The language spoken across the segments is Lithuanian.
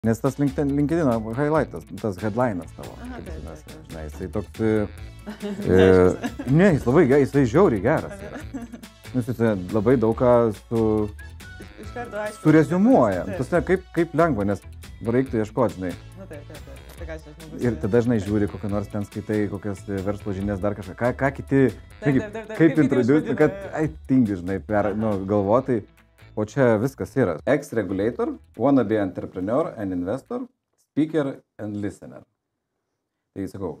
Nes tas LinkedIn highlightas, tas headlinas tavo. Aha, taip. Žinai, jisai toks... Ne, jis labai geras, jisai žiauriai geras yra. Jis labai daug ką sureziumuoja. Tas ne, kaip lengva, nes reiktų ieškoti, žinai. Na taip. Ir tada dažnai žiūri, kokią nors ten skaitai, kokias verslo žinias, dar kažką. Ką kiti, kaip introduce, kad tingi, žinai, galvotai. O čia viskas yra. Ex-regulator, wannabe entrepreneur and investor, speaker and listener. Tai sakau,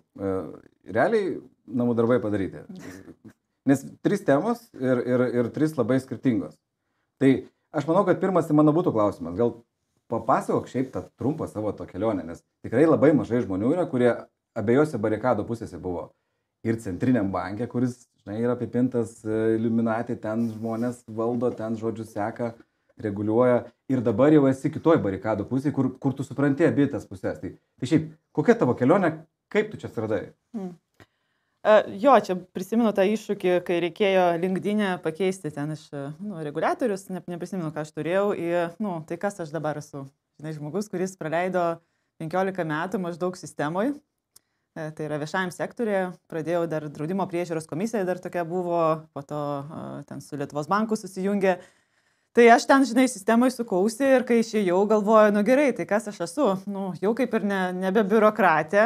realiai namų darbai padaryti. Nes 3 temos ir 3 labai skirtingos. Tai aš manau, kad pirmas mano būtų klausimas. Gal papasakok šiaip tą trumpą savo to kelionę, nes tikrai labai mažai žmonių yra, kurie abiejose barikadų pusėse buvo. Ir centriniam banke, kuris, žinai, yra apipintas Illuminati, ten žmonės valdo, ten žodžių seka, reguliuoja. Ir dabar jau esi kitoj barikadų pusėje, kur tu supranti abi tas pusės. Tai šiaip, kokia tavo kelionė, kaip tu čia atsiradai? Jo, čia prisimenu tą iššūkį, kai reikėjo LinkedIn'e pakeisti ten iš reguliatorius, neprisimenu, ką aš turėjau, tai kas aš dabar esu. Žinai, žmogus, kuris praleido 15 metų maždaug sistemoje. Tai yra viešajam sektorėje, pradėjau dar draudimo priežiūros komisija, dar tokia buvo, po to ten su Lietuvos banku susijungė. Tai aš ten, žinai, sistemoje sukausi ir kai išėjau, galvoju, gerai, tai kas aš esu? Jau kaip ir nebe biurokratė,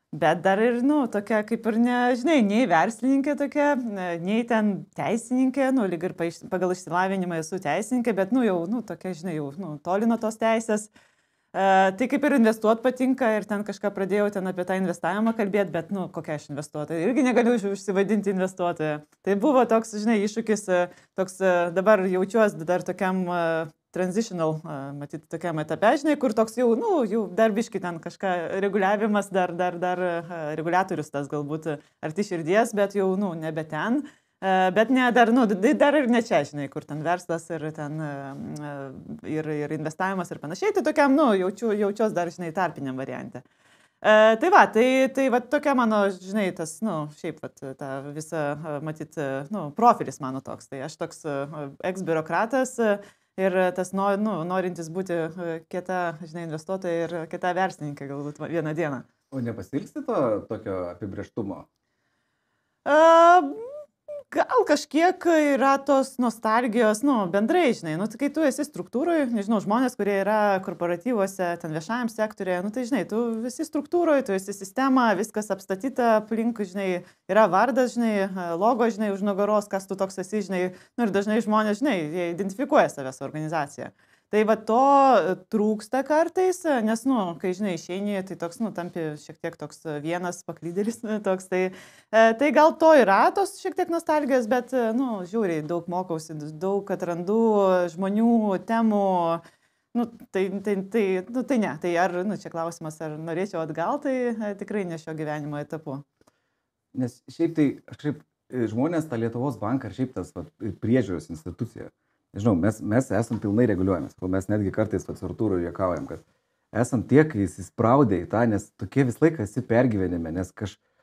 bet dar ir, tokia kaip ir žinai, nei verslininkė tokia, nei ten teisininkė, lyg ir pagal išsilavinimą esu teisininkė, bet, tokia, žinai, jau toli nuo tos teisės. Tai kaip ir investuot patinka ir ten kažką pradėjau ten apie tą investavimą kalbėti, bet, kokia aš investuotoja. Irgi negaliu užsivadinti investuotoja. Tai buvo toks, žinai, iššūkis, toks dabar jaučiuosi dar tokiam transitional, matyti, tokiam etape, žinai, kur toks jau dar biški ten kažką reguliavimas, dar reguliatorius tas galbūt arti širdies, bet jau, nebe ten. Bet ne, dar ir ne čia, žinai, kur ten verslas ir ten ir investavimas ir panašiai, tai tokiam, jaučiuos dar, žinai, tarpiniam variante. Tai va tokia mano, žinai, tas, šiaip, ta visa, matyt, profilis mano toks. Tai aš toks ex-biurokratas ir tas, norintis būti kieta, žinai, investuotoja ir kieta verslininkė galbūt vieną dieną. O nepasilgsti to tokio apibrėžtumo? Gal kažkiek yra tos nostalgijos, bendrai, žinai, kai tu esi struktūroje, nežinau, žmonės, kurie yra korporatyvuose, ten viešajam sektorėje, tai, žinai, tu visi struktūroje, tu esi sistema, viskas apstatyta aplink, žinai, yra vardas, žinai, logo, žinai, už nugaros, kas tu toks esi, žinai, ir dažnai žmonės, žinai, jie identifikuoja save su organizacija. Tai va to trūksta kartais, nes, kai, žinai, išeini, tai toks, tampi šiek tiek toks vienas paklydėlis, toks, tai gal to yra tos šiek tiek nostalgijos, bet, žiūriai, daug mokausi, daug atrandu žmonių, temų, tai ne, tai ar, čia klausimas, ar norėčiau atgal, tai tikrai ne šio gyvenimo etapu. Nes šiaip tai, žmonės tą Lietuvos banką, ar šiaip tas priežiūros institucija, nežinau, mes esam pilnai reguliuojamės, mes netgi kartais Artūrų juokaujam, kad esam tiek įsispraudę į tą, nes tokie visą laiką esi pergyvenime, nes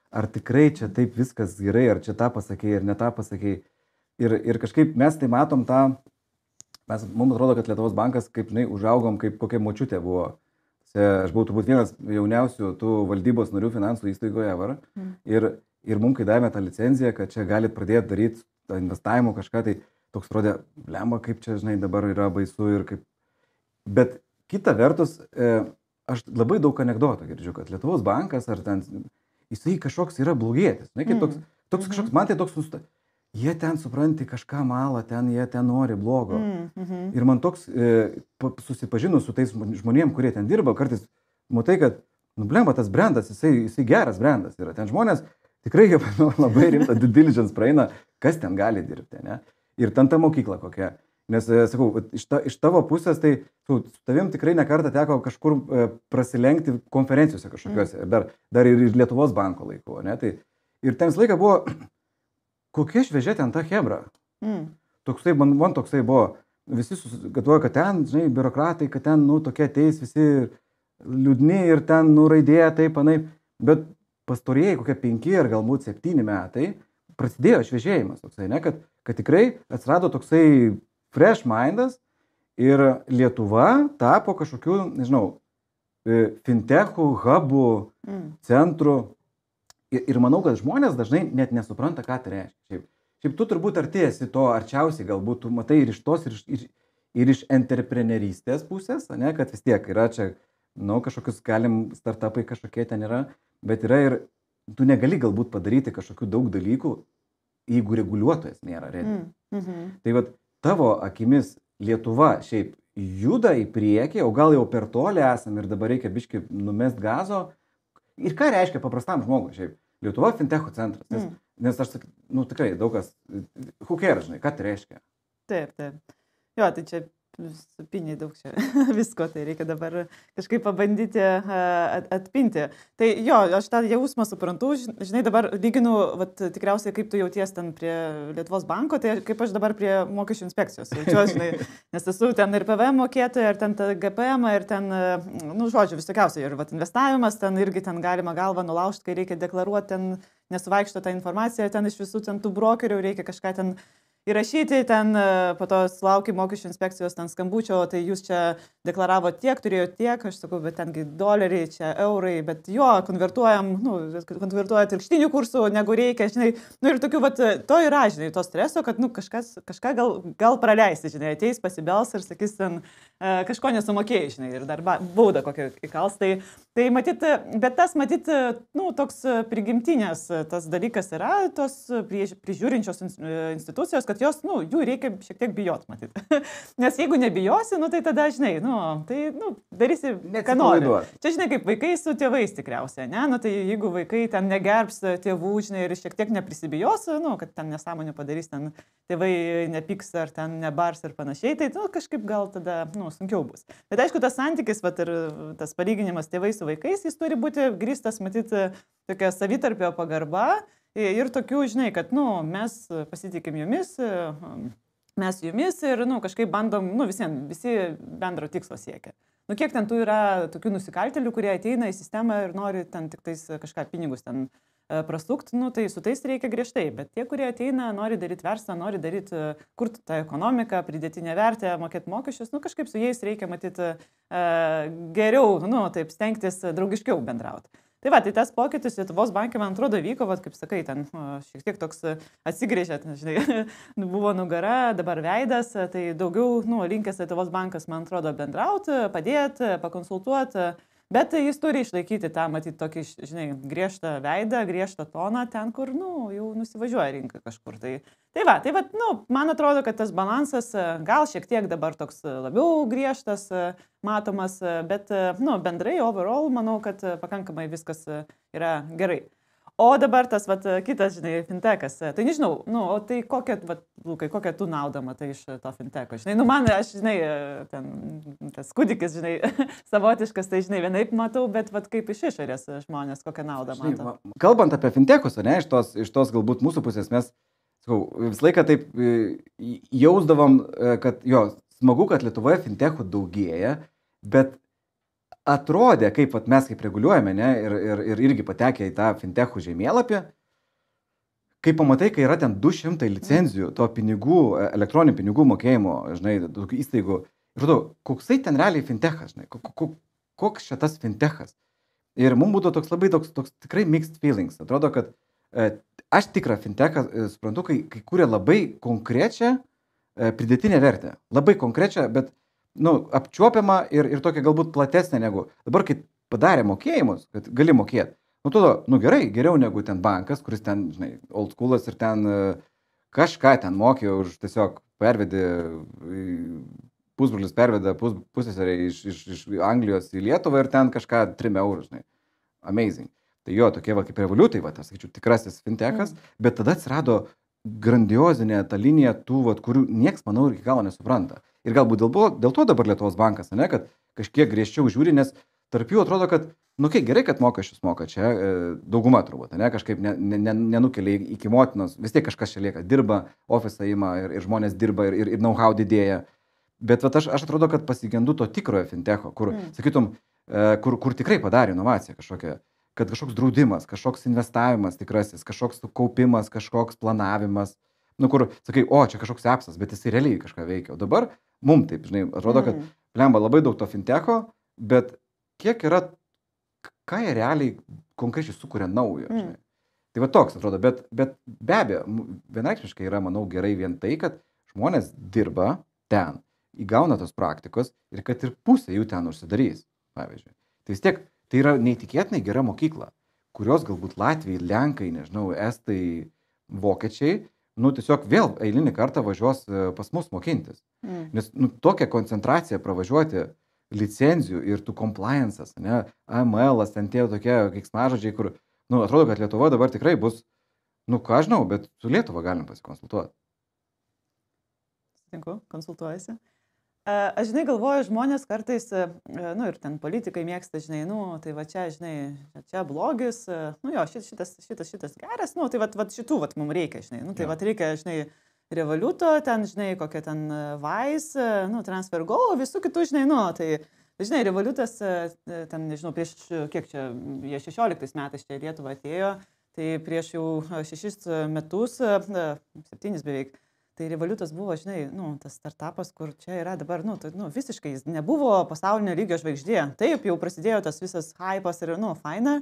ar tikrai čia taip viskas gerai, ar čia tą pasakėjai, ar ne tą pasakėjai. Ir kažkaip mes tai matom tą, mums atrodo, kad Lietuvos bankas, kaip, žinai, užaugom, kaip kokia močiutė buvo. Aš buvau turbūt vienas jauniausių tų valdybos narių finansų įstaigoje ever. Ir mums, kai davėme tą licenciją, kad čia galit pradėti daryti investavimo kažką, tai toks rodė, blemba, kaip čia, žinai, dabar yra baisu ir kaip... Bet kita vertus, aš labai daug anekdotų girdžiu, kad Lietuvos bankas ar ten, jisai kažkoks yra blogietis. Toks kažkoks, man tai toks, jie ten supranti kažką malą, jie ten nori blogo. Ir man toks, susipažinus su tais žmonėm, kurie ten dirba, kartais matai, kad, blemba, tas brandas, jisai geras brandas yra. Ten žmonės tikrai labai rimtą due diligence praeina, kas ten gali dirbti, ne? Ir ten ta mokykla kokia. Nes, sakau, iš tavo pusės, tai su tavim tikrai nekartą teko kažkur prasilenkti konferencijose kažkokiuose, dar ir Lietuvos banko laiku, ne? Tai, ir ten visą laiką buvo, kokia šviežia ten ta hebra. Toksai, man toksai buvo, visi galvoja, kad ten, žinai, biurokratai, kad ten, tokie ateis, visi liūdni ir ten, raidėja taip, anaip. Bet pastorėjai kokie 5 ar galbūt 7 metai, prasidėjo šviežėjimas toksai, ne, kad tikrai atsirado toksai fresh mindas ir Lietuva tapo kažkokiu, nežinau, fintechų, hubų, centrų. Ir manau, kad žmonės dažnai net nesupranta, ką tai reiškia. Šiaip tu turbūt artėjasi to arčiausiai, galbūt tu matai ir iš tos, ir iš entrepreneurystės pusės, ne, kad vis tiek yra čia, kažkokius galim startupai kažkokie ten yra, bet yra ir tu negali galbūt padaryti kažkokių daug dalykų, jeigu reguliuotojas nėra realiai. Tai vat tavo akimis Lietuva šiaip juda į priekį, o gal jau per toli esam ir dabar reikia biškai numest gazo. Ir ką reiškia paprastam žmogui šiaip? Lietuva fintechų centras. Nes aš sakai, tikrai daug kas, who cares, žinai, ką tai reiškia? Taip. Jo, tai čia supiniai daug čia visko, tai reikia dabar kažkaip pabandyti atpinti. Tai jo, aš tą jausmą suprantu, žinai, dabar lyginu, tikriausiai kaip tu jauties ten prie Lietuvos banko, tai kaip aš dabar prie mokesčių inspekcijos jaučiuosi, žinai, nes esu ten ir PVM mokėtoja, ir ten GPM, ir ten, žodžiu, visokiausiai, ir investavimas, ten irgi ten galima galvą nulaužti, kai reikia deklaruoti, ten nesuvaikšto tą informaciją, ten iš visų ten tų brokerių reikia kažką ten įrašyti, ten po to sulauki mokesčių inspekcijos ten skambučio, tai jūs čia deklaravo tiek, turėjo tiek, aš sakau, bet tengi doleriai, čia eurai, bet jo, konvertuoja atvirkštinių kursų, negu reikia, žinai, ir tokių, to yra, žinai, to streso, kad, kažką gal praleisti, žinai, ateis, pasibels ir sakys ten kažko nesumokėjai, žinai, ir dar baudą kokią įkals, tai matyt, bet tas matyt, toks prigimtinės tas dalykas yra, tos prižiūrinčios institucijos, kad jos, jų reikia šiek tiek bijot, matyt. Nes jeigu nebijosi, tai tada, žinai, darysi, ką nori. Čia, žinai, kaip vaikai su tėvais tikriausiai, ne? Tai jeigu vaikai ten negerbs tėvų, žinai, ir šiek tiek neprisibijos, kad ten nesąmonę padarys, ten tėvai nepyks ar ten nebars ir panašiai, tai kažkaip gal tada, sunkiau bus. Bet aišku, tas santykis, ir tas palyginimas tėvai su vaikais, jis turi būti grįstas, matyt, tokia savitarpio pagarba. Ir tokių, žinai, kad, mes pasitikim jumis, mes jumis ir, kažkaip bandom, visi bendro tikslo siekia. Kiek ten tų yra tokių nusikaltėlių, kurie ateina į sistemą ir nori ten tik tais kažką pinigus ten prasukti, tai su tais reikia griežtai. Bet tie, kurie ateina, nori daryti verslą, nori daryti, kurti tą ekonomiką, pridėtinę vertę, mokėti mokesčius, kažkaip su jais reikia matyti geriau, taip stengtis draugiškiau bendrauti. Tai tas pokytis Lietuvos banke, man atrodo, vyko, kaip sakai, ten šiek tiek toks atsigrėžė, žinai, buvo nugara, dabar veidas, tai daugiau, linkęs Lietuvos bankas, man atrodo, bendrauti, padėti, pakonsultuoti, bet jis turi išlaikyti tą, matyt, tokį, žinai, griežtą veidą, griežtą toną ten, kur, jau nusivažiuoja rinka kažkur. Tai man atrodo, kad tas balansas gal šiek tiek dabar toks labiau griežtas, matomas, bet, bendrai, overall, manau, kad pakankamai viskas yra gerai. O dabar tas, kitas, žinai, fintechas. Tai nežinau, o tai kokią, Lukai, kokią tu naudą matai iš to fintecho? Žinai, man, aš, žinai, ten, tas kūdikis, žinai, savotiškas, tai, žinai, vienaip matau, bet, kaip iš išorės žmonės, kokią naudą mato. Kalbant apie fintechus, ne, iš tos galbūt mūsų pusės, mes, visą laiką taip jausdavom, kad, smagu, kad Lietuvoje fintechų daugėja, bet atrodė, kaip mes kaip reguliuojame, ne, ir irgi patekę į tą fintechų žemėlapį, kai pamatai, kai yra ten 200 licenzijų to pinigų, elektroninių pinigų mokėjimo, žinai, tokių įstaigų, ir tada, koksai ten realiai fintechas, žinai, koks čia tas fintechas. Ir mums būtų toks labai toks tikrai mixed feelings. Atrodo, kad aš tikrą fintechą suprantu, kai kūrė labai konkrečią pridėtinę vertę. Labai konkrečią, bet apčiuopiama ir tokia galbūt platesnė negu. Dabar, kai padarė mokėjimus, kad gali mokėti, tada, gerai, geriau negu ten bankas, kuris ten, žinai, old schoolas ir ten kažką ten mokė už tiesiog pervedė, pusbrolis pervedė pusseserę iš Anglijos į Lietuvą ir ten kažką 3 eurų, žinai. Amazing. Tai tokie kaip revoliutai, aš sakyčiau, tikrasis fintechas, bet tada atsirado grandiozinė ta linija tų, kurių nieks, manau, iki galo nesupranta. Ir galbūt dėl to dabar Lietuvos bankas, ne, kad kažkiek griežčiau žiūri, nes tarp jų atrodo, kad, gerai, kad mokesčius moka čia, dauguma turbūt, ne, kažkaip nenukelia iki motinos, vis tiek kažkas čia lieka, dirba, ofisą ima ir žmonės dirba ir know-how didėja. Bet aš atrodo, kad pasigendu to tikrojo fintecho, kur, sakytum, kur tikrai padarė inovaciją kažkokią, kad kažkoks draudimas, kažkoks investavimas tikrasis, kažkoks kaupimas, kažkoks planavimas, kur, sakai, čia kažkoks appsas, bet jisai realiai kažką veikia. O dabar mums taip, žinai, atrodo, kad plemba labai daug to fintecho, bet kiek yra, ką jie realiai konkrečiai sukuria naujo. Žinai. Tai va toks atrodo, bet be abejo, vienareikšmiškai yra, manau, gerai vien tai, kad žmonės dirba ten, įgauna tos praktikos ir kad ir pusė jų ten užsidarys, pavyzdžiui. Tai vis tiek, tai yra neįtikėtinai gera mokykla, kurios galbūt Latvijai, Lenkai, nežinau, Estai, Vokiečiai, nu tiesiog vėl eilinį kartą važiuos pas mus mokintis. Nes nu, tokią koncentraciją pravažiuoti licenzijų ir tų compliance'as, ne, AML'as, ten tie tokie keiksmažodžiai, kur, nu, atrodo, kad Lietuva dabar tikrai bus, nu, ką žinau, bet su Lietuva galim pasikonsultuoti. Sutinku, konsultuojasi. Aš, žinai, galvoju, žmonės kartais, nu, ir ten politikai mėgsta, žinai, nu, tai va čia, žinai, čia blogis, nu, jo, šitas geras, nu, tai va šitų, va, mums reikia, žinai, nu, tai va reikia, žinai, Revoluto, ten, žinai, kokia ten Vice, nu, TransferGo, visų kitų, žinai, nu, tai, žinai, Revolutas, ten, nežinau, prieš, kiek čia, jie 16 metais čia į Lietuvą atėjo, tai prieš jau 6 metus, 7 beveik, tai Revolutas buvo, žinai, nu, tas startupas, kur čia yra dabar, nu, tai, nu, visiškai jis nebuvo pasaulinio lygio žvaigždė. Taip, jau prasidėjo tas visas hypas ir, nu, faina,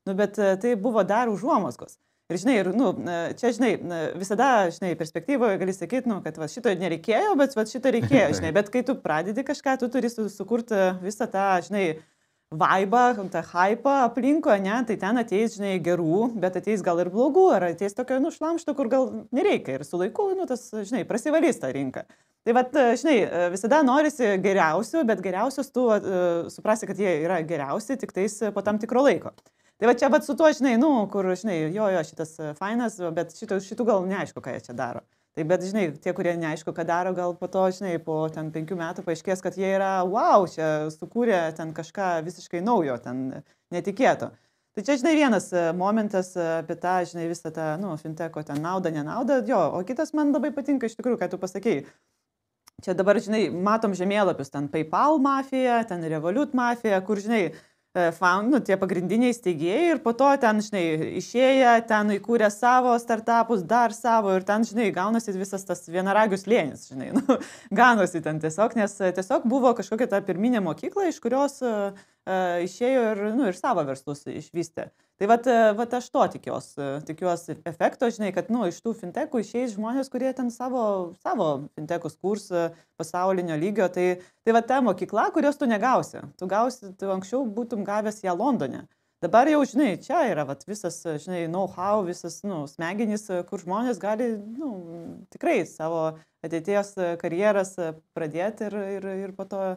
nu, bet tai buvo dar užuomazgos. Ir, žinai, ir, nu, čia, žinai, visada, žinai, perspektyvoje gali sakyti, nu, kad va, šito nereikėjo, bet va, šito reikėjo, žinai, bet kai tu pradedi kažką, tu turi sukurti visą tą, žinai, vaibą, tą hypą aplinkoje, ne, tai ten ateis, žinai, gerų, bet ateis gal ir blogų, ar ateis tokio, nu, šlamšto, kur gal nereikia ir su laiku, nu, tas, žinai, prasivalys tą rinką. Tai, vat, žinai, visada norisi geriausių, bet geriausius tu suprasi, kad jie yra geriausi tik tais po tam tikro laiko. Tai va čia vat su tuo, žinai, nu, kur, žinai, jo, šitas fainas, bet šitų gal neaišku, ką jie čia daro. Tai bet, žinai, tie, kurie neaišku, ką daro, gal po to, žinai, po ten 5 metų paaiškės, kad jie yra, wow, čia sukūrė ten kažką visiškai naujo, ten netikėto. Tai čia, žinai, vienas momentas apie tą, žinai, visą tą, nu, finteko ten naudą, nenaudą, jo, o kitas man labai patinka iš tikrųjų, ką tu pasakėjai. Čia dabar, žinai, matom žemėlapius, ten PayPal mafija, ten Revolut mafija, kur, žinai, nu, tie pagrindiniai steigėjai ir po to ten, žinai, išėję, ten įkūrė savo startupus, dar savo ir ten, žinai, gaunasi visas tas vienaragius lėnis, žinai, nu, gaunasi ten tiesiog, nes tiesiog buvo kažkokia ta pirminė mokykla, iš kurios išėjo ir, nu, ir savo verslus išvystė. Tai vat aš to tikiuosi efekto, žinai, kad, nu, iš tų fintechų išeis žmonės, kurie ten savo fintechus kurs pasaulinio lygio, tai vat ta mokykla, kurios tu negausi. Tu anksčiau būtum gavęs ją Londone. Dabar jau, žinai, čia yra vat visas, žinai, know-how, visas, nu, smegenys, kur žmonės gali, nu, tikrai savo ateities karjeras pradėti ir po to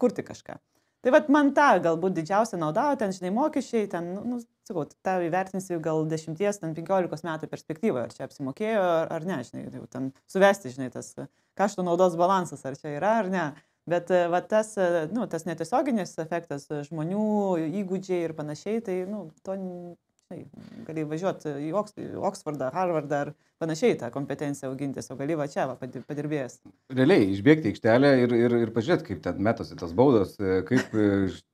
kurti kažką. Tai vat man ta galbūt didžiausia nauda, ten, žinai, mokesčiai, ten, nu, sakau, tą įvertinsi gal 10-15 metų perspektyvoje, ar čia apsimokėjo, ar ne, žinai, ten suvesti, žinai, tas kaštų naudos balansas, ar čia yra, ar ne. Bet va, tas, nu, tas netiesioginis efektas, žmonių įgūdžiai ir panašiai, tai, nu, to, žinai, gali važiuoti į Oksfordą, Harvardą ar panašiai tą kompetenciją augintis, o gali va čia padirbėjęs. Realiai, išbėgti aikštelę ir pažiūrėti, kaip ten metosi tas baudos, kaip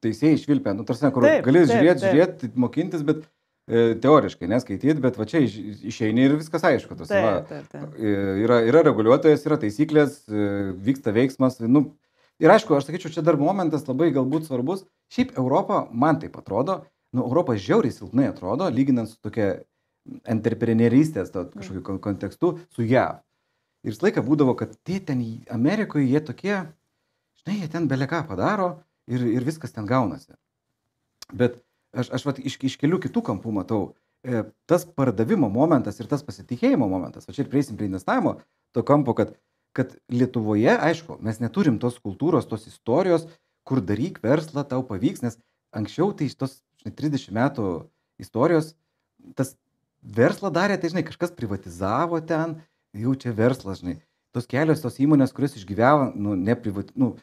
teisėjai išvilpia, nu, tarsi, kur gali žiūrėti, mokintis, bet teoriškai neskaityti, bet va čia išeini ir viskas aišku. Tas, yra reguliuotojas, yra taisyklės, vyksta veiksmas, nu, ir aišku, aš sakyčiau, čia dar momentas labai galbūt svarbus. Šiaip Europa, man taip atrodo, nu, Europa žiauriai silpnai atrodo, lyginant su tokia entrepreneurystės kažkokiu kontekstu su JAV. Ir visą laiką būdavo, kad tie ten Amerikoje, jie tokie, žinai, jie ten beleką padaro ir viskas ten gaunasi. Bet aš vat, iš kelių kitų kampų matau, tas pardavimo momentas ir tas pasitikėjimo momentas, va čia ir prieisim prie investavimo, to kampo, kad Lietuvoje, aišku, mes neturim tos kultūros, tos istorijos, kur daryk verslą, tau pavyks, nes anksčiau tai iš tos 30 metų istorijos, tas verslą darė, tai, žinai, kažkas privatizavo ten, jau čia verslas, žinai. Tos kelios tos įmonės, kurios išgyvavo, nu,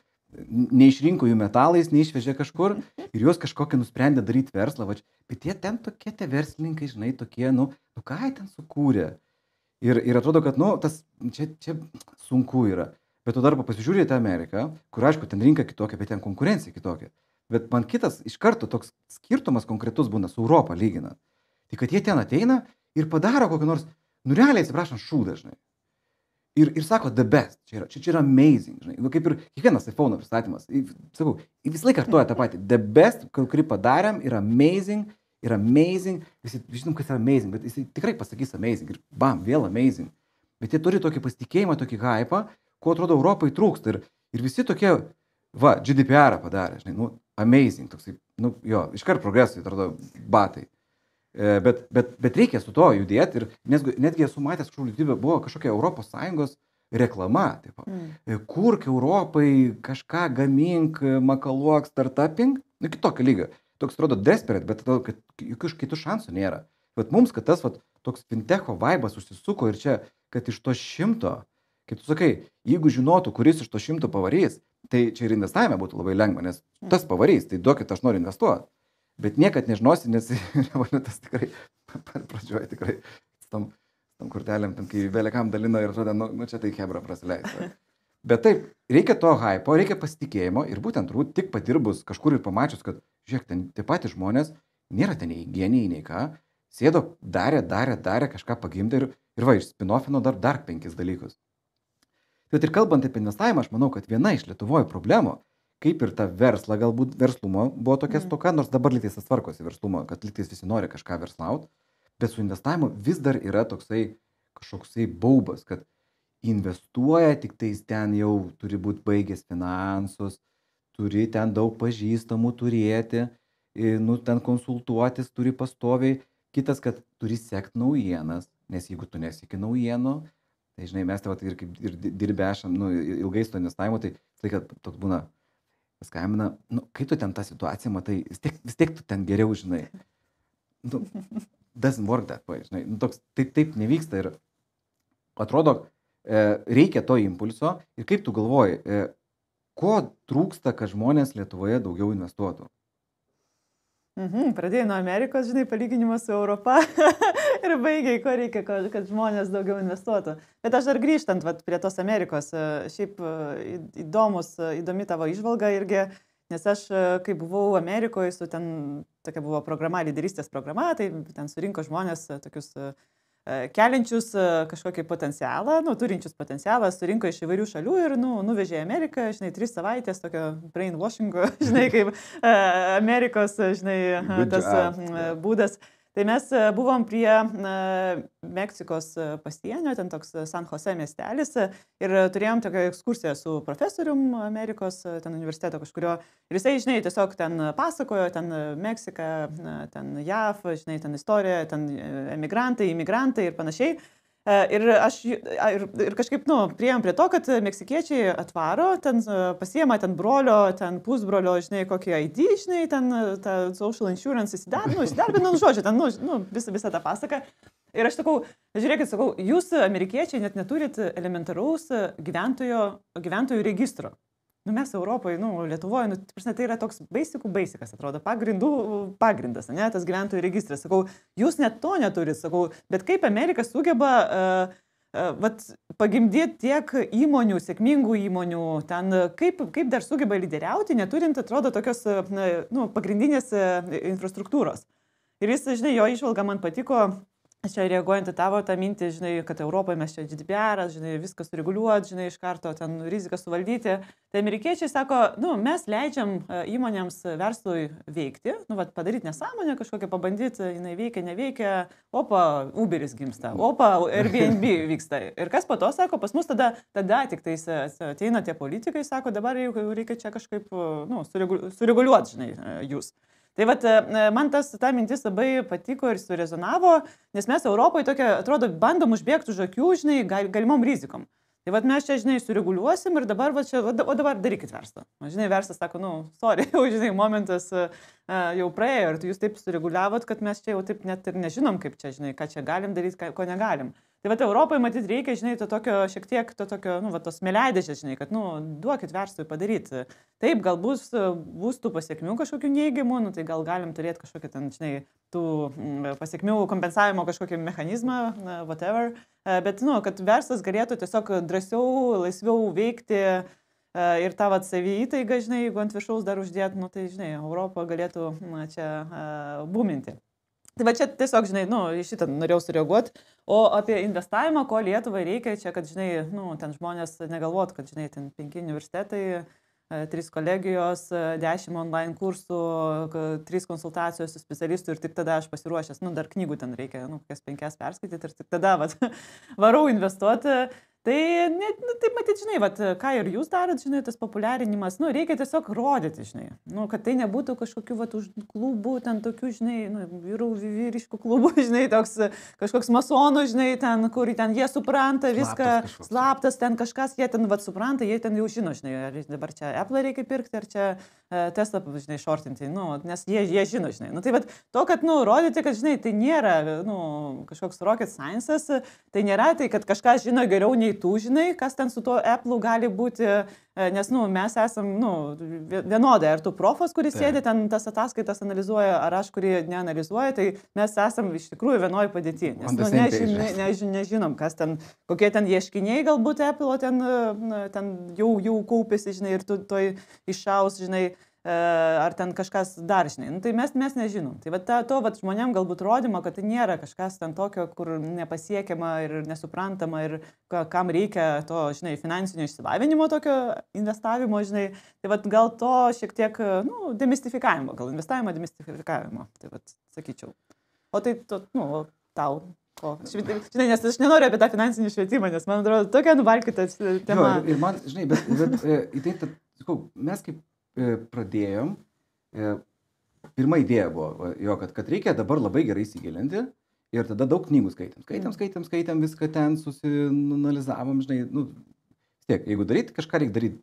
neišrinko jų metalais, neišvežė kažkur ir jos kažkokią nusprendė daryti verslą. Va, bet jie ten tokie, tie verslininkai, žinai, tokie, nu ką jie ten sukūrė. Ir atrodo, kad, nu, tas čia sunku yra. Bet tu dar pasižiūrėjai tą Ameriką, kur, aišku, ten rinka kitokia, bet ten konkurencija kitokia. Bet man kitas iš karto toks skirtumas konkretus būna su Europą lyginant. Tai kad jie ten ateina ir padaro kokį nors, nu realiai, atsiprašant, šūdą, žinai. Ir sako, the best, čia yra amazing, žinai, nu, kaip ir kiekvienas iPhone pristatymas, sakau, vis laik kartuoja tą patį, the best, kurį padarėm, yra amazing, visi žinom, kas yra amazing, bet jis tikrai pasakys amazing ir bam, vėl amazing, bet jie turi tokį pasitikėjimą, tokį hypą, ko atrodo Europai trūksta ir visi tokie, va, GDPR padarė, žinai, nu, amazing, toksai, nu, jo, iškart progresui, atrodo, batai. Bet reikia su to judėti ir netgi esu matęs kažkur YouTube buvo kažkokia ES reklama, taip, kurk Europai kažką gamink, makaluok, startuping, nu kitokio lygio. Toks atrodo desperate, bet atrodo, kad jokių kitų šansų nėra. Bet mums, kad tas toks fintecho vaibas užsisuko ir čia, kad iš to 100, kaip tu sakai, jeigu žinotų, kuris iš to 100 pavarys, tai čia ir investavime būtų labai lengva, nes tas pavarys, tai duokit, aš noriu investuoti. Bet niekad nežinosi, nes revoliutas tikrai, pradžioje tikrai, tam kortelėm, tam kai vėliakam dalino ir atrodo, nu čia tai hebra prasileista. Bet taip, reikia to hypo, reikia pasitikėjimo ir būtent turbūt tik padirbus kažkur ir pamačius, kad, žiūrėk, ten tie patys žmonės, nėra ten nei genijai, nei ką, sėdo, darė, kažką pagimdė ir va, išspinofino dar 5 dalykus. Bet ir kalbant apie investavimą, aš manau, kad viena iš Lietuvoje problemų, kaip ir ta versla, galbūt verslumo buvo tokia stoka, nors dabar lytais atvarkosi verslumo, kad lytais visi nori kažką verslauti, bet su investavimu vis dar yra toksai kažkoksai baubas, kad investuoja, tik tais ten jau turi būti baigęs finansus, turi ten daug pažįstamų turėti, nu ten konsultuotis turi pastoviai, kitas, kad turi sekti naujienas, nes jeigu tu neseki naujienų, tai žinai, mes tai ir dirbę esam, nu, ilgai su investavimu, tai laikas toks būna, paskambina, nu, kai tu ten tą situaciją matai, vis tiek tu ten geriau žinai. Nu, doesn't work that way, žinai. Nu, toks, taip nevyksta ir atrodo, reikia to impulso ir kaip tu galvoji, ko trūksta, kad žmonės Lietuvoje daugiau investuotų? Pradėjai nuo Amerikos, žinai, palyginimas su Europa ir baigiai, ko reikia, kad žmonės daugiau investuotų. Bet aš dar grįžtant prie tos Amerikos, šiaip įdomi tavo įžvalga irgi, nes aš, kai buvau Amerikoje, tokia buvo programa, lyderystės programa, tai ten surinko žmonės tokius keliančius kažkokį potencialą, turinčius potencialą, surinko iš įvairių šalių ir nuvežė į Ameriką, žinai, 3 savaitės tokio brainwashingo, žinai, kaip Amerikos, žinai, tas būdas. Tai mes buvom prie Meksikos pasienio, ten toks San Jose miestelis ir turėjom tokią ekskursiją su profesorium Amerikos, ten universiteto kažkurio. Ir jisai, žinai, tiesiog ten pasakojo, ten Meksika, ten JAV, žinai, ten istorija, ten emigrantai, imigrantai ir panašiai. Ir kažkaip, priėjom prie to, kad meksikiečiai atvaro, ten pasiema ten brolio, ten pusbrolio, žinai, kokį ID, žinai, ten tą social insurance įsidarbino, žodžiu, ten, visą tą pasaką. Ir aš sakau, žiūrėkit, jūs, amerikiečiai, net neturit elementaraus gyventojų registro. Mes Europoje, Lietuvoje, tai yra toks basikas, atrodo, pagrindas, ne, tas gyventojų registras. Sakau, jūs net to neturit, sakau, bet kaip Amerika sugeba pagimdyti tiek įmonių, sėkmingų įmonių, ten kaip dar sugeba lyderiauti, neturint, atrodo, tokios pagrindinės infrastruktūros. Ir jis, žinai, jo išvalga man patiko. Aš čia reaguojant į tavo tą mintį, žinai, kad Europoje mes čia GDPR, žinai, viską sureguliuoti, žinai, iš karto ten riziką suvaldyti. Tai amerikiečiai sako, mes leidžiam įmonėms verslui veikti, padaryti nesąmonę kažkokią, pabandyti, jinai veikia, neveikia, opa, Uberis gimsta, opa, Airbnb vyksta. Ir kas po to sako, pas mus tada tik tais ateina tie politikai, sako, dabar reikia čia kažkaip, sureguliuoti, žinai, jūs. Tai man ta mintis labai patiko ir surezonavo, nes mes Europoje tokia, atrodo, bandom užbėgti už akių, žinai, galimom rizikom. Tai mes čia, žinai, sureguliuosim ir dabar, o dabar darykit verslą. Žinai, verslas sako, sorry, jau, žinai, momentas jau praėjo ir jūs taip sureguliavot, kad mes čia jau taip net ir nežinom, kaip čia, žinai, ką čia galim daryti, ko negalim. Tai Europoje, matyt, reikia, žinai, šiek tiek tos smėliadėžės, žinai, kad, duokit verslui padaryti. Taip, gal bus tų pasiekmių kažkokių neigiamų, tai gal galim turėti kažkokį ten, žinai, tų pasiekmių kompensavimo kažkokį mechanizmą, whatever. Bet, kad verslas galėtų tiesiog drąsiau, laisviau veikti ir tą saviįtaigą, žinai, jeigu ant viršaus dar uždėt, tai, žinai, Europą galėtų čia būminti. Tai va čia tiesiog, žinai, į šitą norėjau sureaguoti. O apie investavimą, ko Lietuvai reikia, čia, kad, žinai, ten žmonės negalvot, kad, žinai, ten 5 universitetai, 3 kolegijos, 10 online kursų, 3 konsultacijos su specialistu ir tik tada aš pasiruošęs, dar knygų ten reikia, kokias 5 perskaityti ir tik tada, varau investuoti. Tai matyt, žinai, ką ir jūs darot, žinai, tas populiarinimas, reikia tiesiog rodyti, žinai, kad tai nebūtų kažkokių, už klubų, ten tokių, žinai, vyriškų klubų, žinai, toks kažkoks masonų, žinai, ten, kur ten jie supranta viską, slaptas, ten kažkas, jie ten, supranta, jie ten jau žino, žinai, ar dabar čia Apple reikia pirkti, ar čia Tesla, žinai, shortinti, nes jie žino, žinai. Tai to, kad, rodyti, kad, žinai, tai nėra, kažkoks rocket science'as, tai nėra tai, kad kažkas žino geriau nei tu žinai, kas ten su tuo Apple gali būti, nes, mes esam, vienodai, ar tu profas, kuris sėdi ten tas ataskaitas analizuoja, ar aš, kuri neanalizuoja, tai mes esam iš tikrųjų vienoje padėtyje, nes nežinom, kas ten, kokie ten ieškiniai galbūt Apple ten jau kaupėsi, žinai, ir tu toj iššaus, žinai, ar ten kažkas dar, žinai. Tai mes nežinom. Tai žmonėm galbūt rodymo, kad tai nėra kažkas ten tokio, kur nepasiekiama ir nesuprantama ir kam reikia to, žinai, finansinio išsilavinimo tokio investavimo, žinai. Tai gal to šiek tiek, demistifikavimo, gal investavimo demistifikavimo, tai sakyčiau. O tai, tau. Žinai, nes aš nenoriu apie tą finansinį švietimą, nes man atrodo, tokia nuvalkyta tema. Jo, ir man, žinai, bet į tai, sakau, mes kaip pradėjom, pirma idėja buvo, jo, kad reikia dabar labai gerai įsigilinti ir tada daug knygų skaitėm, viską ten susianalizavom, žinai, tiek, jeigu daryti, kažką reikia daryti,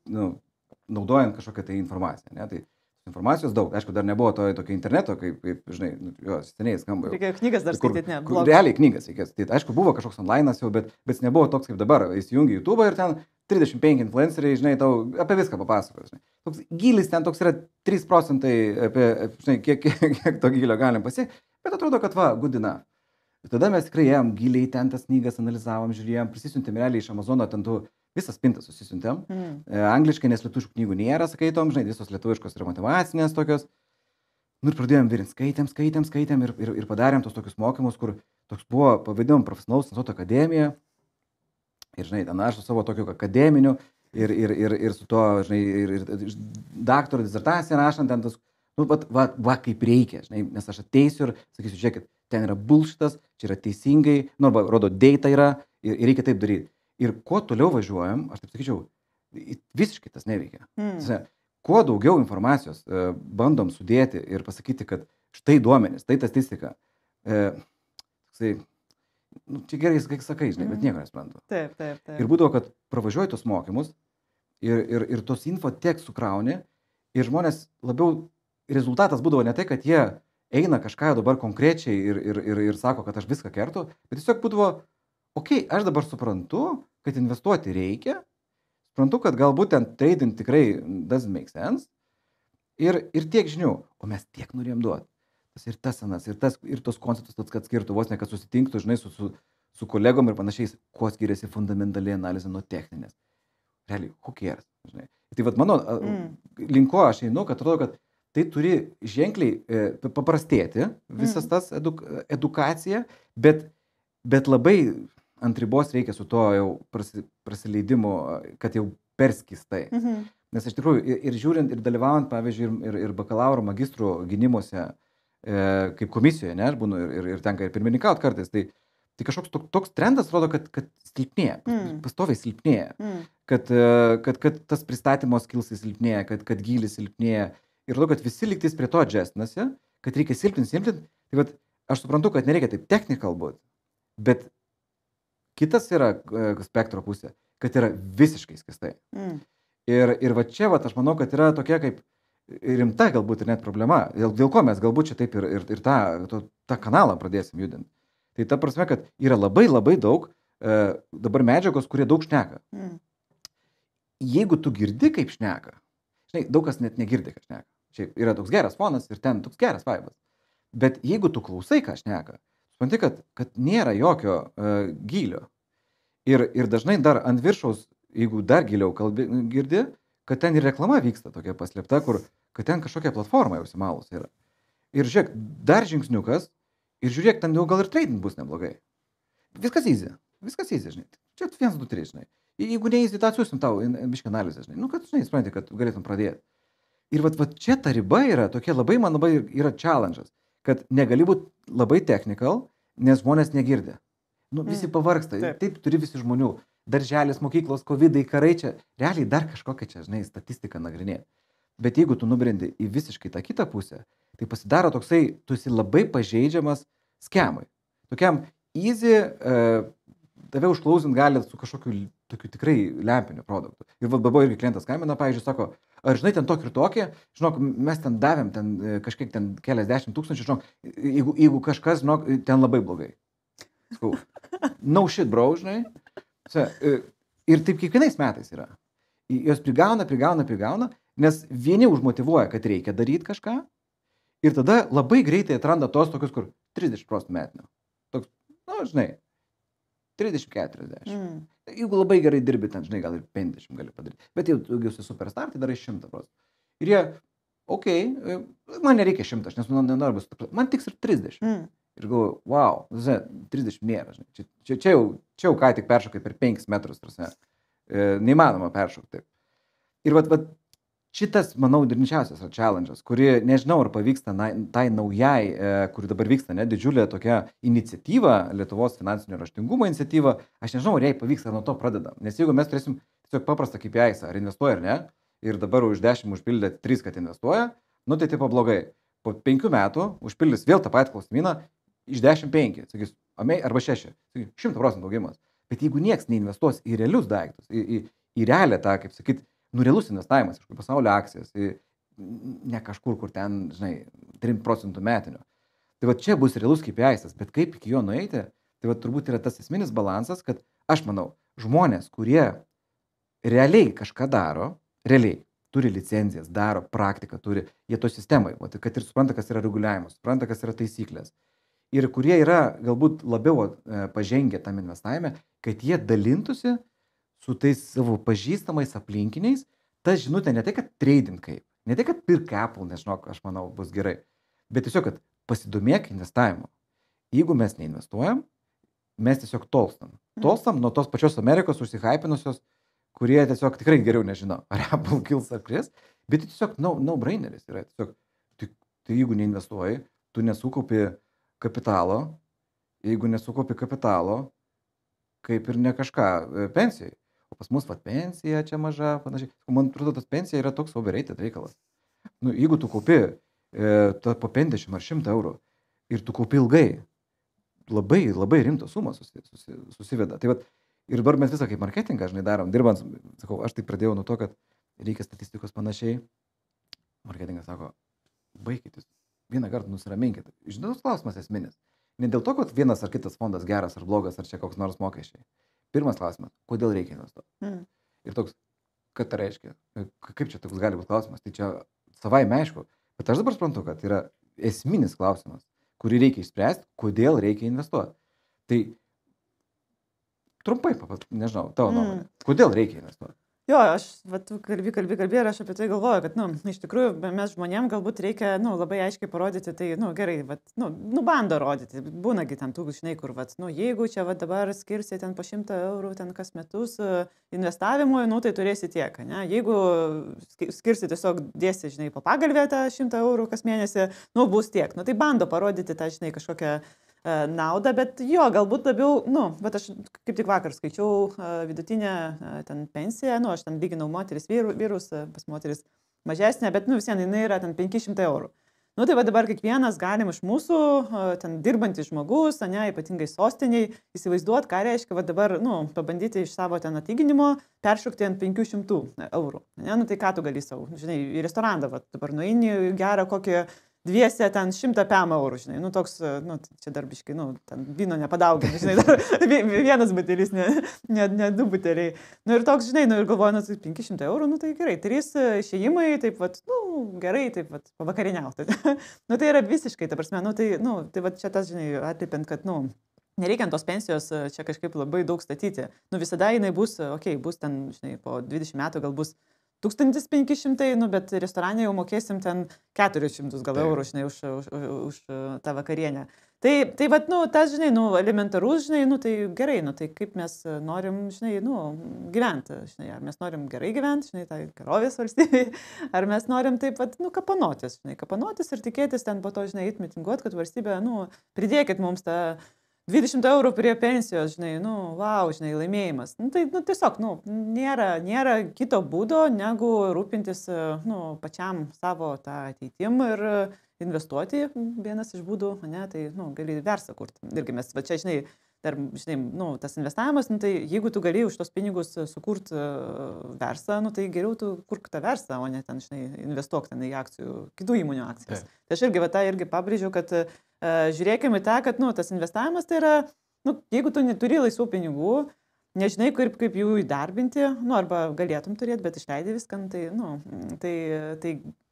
naudojant kažkokią tai informaciją, ne, tai informacijos daug, aišku, dar nebuvo tokio interneto, kaip žinai, jo, seniai skamba. Reikia knygas dar skaityti, ne, blogą. Realiai knygas reikės, tai aišku, buvo kažkoks online'as jau, bet jis nebuvo toks kaip dabar, įsijungi YouTube ir ten 35 influenceriai, žinai, tau apie viską papasakoja, žinai. Toks gilis ten toks yra 3% apie, žinai, kiek to gilio galim pasiekti, bet atrodo, kad good enough. Ir tada mes tikrai ėjom giliai ten tas knygas, analizavom, žiūrėjom, prisisiuntėm realiai iš Amazono, ten visas spintas susisiuntėm. Angliškai, nes lietuviškų knygų nėra, skaitom, žinai, visos lietuviškos yra motyvacinės tokios. Ir pradėjom virinti, skaitėm ir padarėm tos tokius mokymus, kur toks buvo, pavadinam, profesionalaus Nasoto akademija. Ir, žinai, ten aš su savo tokiu akademiniu ir su to, žinai, ir daktaro disertaciją rašant, ten tas, kaip reikia, žinai, nes aš ateisiu ir sakysiu, žiūrėkit, ten yra bullshitas, čia yra teisingai, rodo, data yra ir reikia taip daryti. Ir kuo toliau važiuojam, aš taip sakyčiau, visiškai tas neveikia. Kuo daugiau informacijos bandom sudėti ir pasakyti, kad štai duomenys, tai statistika, čia gerai, kai sakai, žinai, bet nieko nesuprantu. Taip. Ir būdavo, kad pravažiuoji tos mokymus ir tos info tiek sukrauni ir žmonės labiau, rezultatas būdavo ne tai, kad jie eina kažką dabar konkrečiai ir sako, kad aš viską kertu, bet tiesiog būdavo, aš dabar suprantu, kad investuoti reikia, suprantu, kad galbūt ten trading tikrai doesn't make sense ir tiek žinių, o mes tiek norėjom duoti. Ir tas senas, ir tos konceptus, kad skirtų vos ne, kad susitinktų, žinai, su kolegom ir panašiais, kuo skiriasi fundamentaliai analizė nuo techninės. Realiai, who cares, žinai. Tai mano linko aš einu, kad atrodo, kad tai turi ženkliai paprastėti visas tas edukacija, bet labai ant ribos reikia su to jau prasileidimu, kad jau perskistai. Nes iš tikrųjų ir žiūrint, ir dalyvaujant, pavyzdžiui, ir bakalauro magistrų gynimuose, kaip komisijoje, ne, aš būnu ir tenka ir pirmininkaut kartais, tai kažkoks toks trendas rodo, kad silpnėja, pastoviai silpnėja, kad tas pristatymo skilsai silpnėja, kad gylis silpnėja ir rodo, kad visi lygtis prie to adjustinasi, kad reikia silpninti, tai aš suprantu, kad nereikia taip technical būt, bet kitas yra spektro pusė, kad yra visiškai skistai. Ir čia aš manau, kad yra tokia kaip rimta galbūt ir net problema, dėl ko mes galbūt čia taip ir tą kanalą pradėsim judinti. Tai ta prasme, kad yra labai daug dabar medžiagos, kurie daug šneka. Jeigu tu girdi, kaip šneka, žinai, daug kas net negirdi, kad šneka. Čia yra toks geras fonas ir ten toks geras vaibas. Bet jeigu tu klausai, ką šneka, supranti, kad nėra jokio gylio. Ir dažnai dar ant viršaus, jeigu dar giliau girdi, kad ten ir reklama vyksta tokia paslėpta, kad ten kažkokia platforma jau užsimalus yra. Ir žiūrėk, dar žingsniukas Ir žiūrėk, ten jau gal ir trading bus neblogai. Viskas easy, žinai. Čia 1, 2, 3, žinai. Jeigu ne easy, tą atsiųsim tau biškį analizę, žinai. Nu, kad, žinai, supranti, kad galėtum pradėti. Ir vat čia ta riba yra tokia labai, man labai yra challenge'as, kad negali būti labai technical, nes žmonės negirdi. Nu, visi pavargsta, taip turi visi žmonių. Darželis, mokyklos, covidai, karai čia, realiai dar kažkokia čia, žinai, statistiką nagrinėti. Bet jeigu tu nubrendi į visiškai tą kitą pusę, tai pasidaro toksai, tu esi labai pažeidžiamas skemui. Tokiam easy, tave užklausint gali su kažkokiu tokiu tikrai lempiniu produktu. Ir buvo irgi klientas skambina, pavyzdžiui, sako, ar žinai, ten tokį ir tokį, žinok, mes ten davėm ten kažkiek ten keliasdešimt tūkstančių, žinok, jeigu kažkas, žinok, ten labai blogai. Skau, no shit, bro, žinai. Ir taip kiekvienais metais yra. Jos prigauna, nes vieni užmotyvuoja, kad reikia daryti kažką, ir tada labai greitai atranda tos tokius, kur 30% metinio. Toks, nu, žinai, 30-40. Jeigu labai gerai dirbi, ten, žinai, gal ir 50 gali padaryti. Bet jeigu esi superstar, tai darai 100%. Ir jie, okei, man nereikia 100, nes nenoriu bus, man tiks ir 30. Ir galvoju, wow, 30 nėra, žinai. Čia jau ką tik peršokai per 5 metrus, prasme. Neįmanoma peršokti taip. Ir vat šitas, manau, didžiausias yra challenge'as, kuri, nežinau, ar pavyksta tai naujai, kuri dabar vyksta, ne, didžiulė tokia iniciatyva, Lietuvos finansinio raštingumo iniciatyva, aš nežinau, ar jai pavyksta nuo to pradeda. Nes jeigu mes turėsim tiesiog paprastą KPI, ar investuoja ar ne, ir dabar už 10 užpildė 3, kad investuoja, nu tai taip blogai. Po 5 metų užpildys vėl tą patį klausimyną, iš 10 5, sakys, arba 6, sakys, 100% augimas. Bet jeigu nieks neinvestuos į realius daiktus, į realią tą, kaip sakyt, realus investavimas, kažkur pasaulio akcijas, ne kažkur, kur ten, žinai, 3% metinio. Tai va čia bus realus KPI'as, bet kaip iki jo nueiti, tai va turbūt yra tas esminis balansas, kad aš manau, žmonės, kurie realiai kažką daro, realiai turi licenzijas, daro praktiką, turi, jie to sistemai, va, kad ir supranta, kas yra reguliavimas, supranta, kas yra taisyklės. Ir kurie yra galbūt labiau pažengę tam investavime, kad jie dalintųsi su tais savo pažįstamais aplinkiniais, ta žinutė ne tai, kad trading kaip, ne tai, kad pirk Apple, nežinau, aš manau, bus gerai, bet tiesiog, kad pasidomėk investavimu. Jeigu mes neinvestuojam, mes tiesiog tolstam. Tolstam nuo tos pačios Amerikos užsihaipinusios, kurie tiesiog tikrai geriau nežino, ar Apple kils ar kris, bet tiesiog no-braineris yra. Tiesiog, tai jeigu neinvestuoji, tu nesukaupi kapitalo, jeigu nesukaupi kapitalo, kaip ir ne kažką pensijai. O pas mus pensija čia maža, panašiai. Man atrodo, tas pensija yra toks overrated reikalas. Nu, jeigu tu kaupi po 50 ar 100 eurų ir tu kaupi ilgai, labai, labai rimtos sumos susiveda. Tai vat, ir dabar mes visą kaip marketingą, žinai, darom, dirbant, sakau, aš tai pradėjau nuo to, kad reikia statistikos panašiai. Marketingas sako, baikit jūs, vieną kartą nusiraminkit. Žinai, tas klausimas esminis. Ne dėl to, kad vienas ar kitas fondas geras ar blogas, ar čia koks nors mokesčiai. Pirmas klausimas, kodėl reikia investuoti? Ir toks, kad tai reiškia, kaip čia toks gali būti klausimas, tai čia savaime aišku, bet aš dabar suprantu, kad yra esminis klausimas, kurį reikia išspręsti, kodėl reikia investuoti. Tai trumpai, nežinau, tavo nuomonė, kodėl reikia investuoti? Jo, aš kalbi ir aš apie tai galvoju, kad, iš tikrųjų, mes žmonėm galbūt reikia, labai aiškiai parodyti, tai, gerai, bando rodyti, būnagi ten tų, žinai, kur, jeigu čia dabar skirsi ten po 100 eurų, ten kas metus investavimui, tai turėsi tiek, ne? Jeigu skirsi tiesiog dėsi, žinai, po pagalvę tą 100 eurų kas mėnesį, bus tiek, tai bando parodyti tą, žinai, kažkokią naudą, bet jo, galbūt labiau, bet aš kaip tik vakar skaičiau vidutinę ten pensiją, aš ten lyginau moteris vyrus, pas moteris mažesnė, bet vis vien jinai yra ten 500 eurų. Tai dabar kiekvienas galim iš mūsų, ten dirbantis žmogus, ypatingai sostiniai, įsivaizduot, ką reiškia dabar, pabandyti iš savo ten atlyginimo peršokti ant 500 eurų. Tai ką tu gali savo, žinai, į restoraną, dabar nueini gerą kokį dviese ten 100 eurų, žinai, toks, čia darbiškai, ten vyno nepadaugini, žinai, dar vienas butelis, ne 2 buteliai. Ir toks, žinai, ir galvoju, 500 eurų, tai gerai, 3 išėjimai, taip, gerai, taip, pavakarieniauti. Tai yra visiškai, ta prasme, tai čia tas, žinai, atlipiant, kad, nereikia tos pensijos čia kažkaip labai daug statyti. Visada jinai bus, bus ten, žinai, po 20 metų gal bus 1500, nu, bet restorane jau mokėsim ten 400 gal eurų, žinai, už tą vakarienę. Tai vat, nu, tas, žinai, nu, elementarus, žinai, nu, tai gerai, nu, tai kaip mes norim, žinai, nu, gyventi, žinai, ar mes norim gerai gyventi, žinai, tai gerovės valstybėje, ar mes norim taip, vat, nu, kapanotis ir tikėtis ten po to, žinai, įtmitinguot, kad valstybė, nu, pridėkit mums tą 20 eurų prie pensijos, žinai, nu, wow, žinai, laimėjimas. Nu, tai, nu, tiesiog, nu, nėra kito būdo, negu rūpintis, nu, pačiam savo tą ateitim ir investuoti. Vienas iš būdų, ne, tai, nu, gali verslą kurti. Irgi mes, va čia, žinai, dar, žinai, nu, tas investavimas, nu, tai jeigu tu gali už tos pinigus sukurti verslą, nu, tai geriau tu kurk tą verslą, o ne ten, žinai, investuok ten į akcijų, kitų įmonių akcijas. Tai aš irgi, va, tą irgi pabrėžiu, kad žiūrėkime tą, kad, nu, tas investavimas tai yra, nu, jeigu tu neturi laisvų pinigų, nežinai, kaip jų įdarbinti, nu, arba galėtum turėti, bet išleidai viską, tai, nu, tai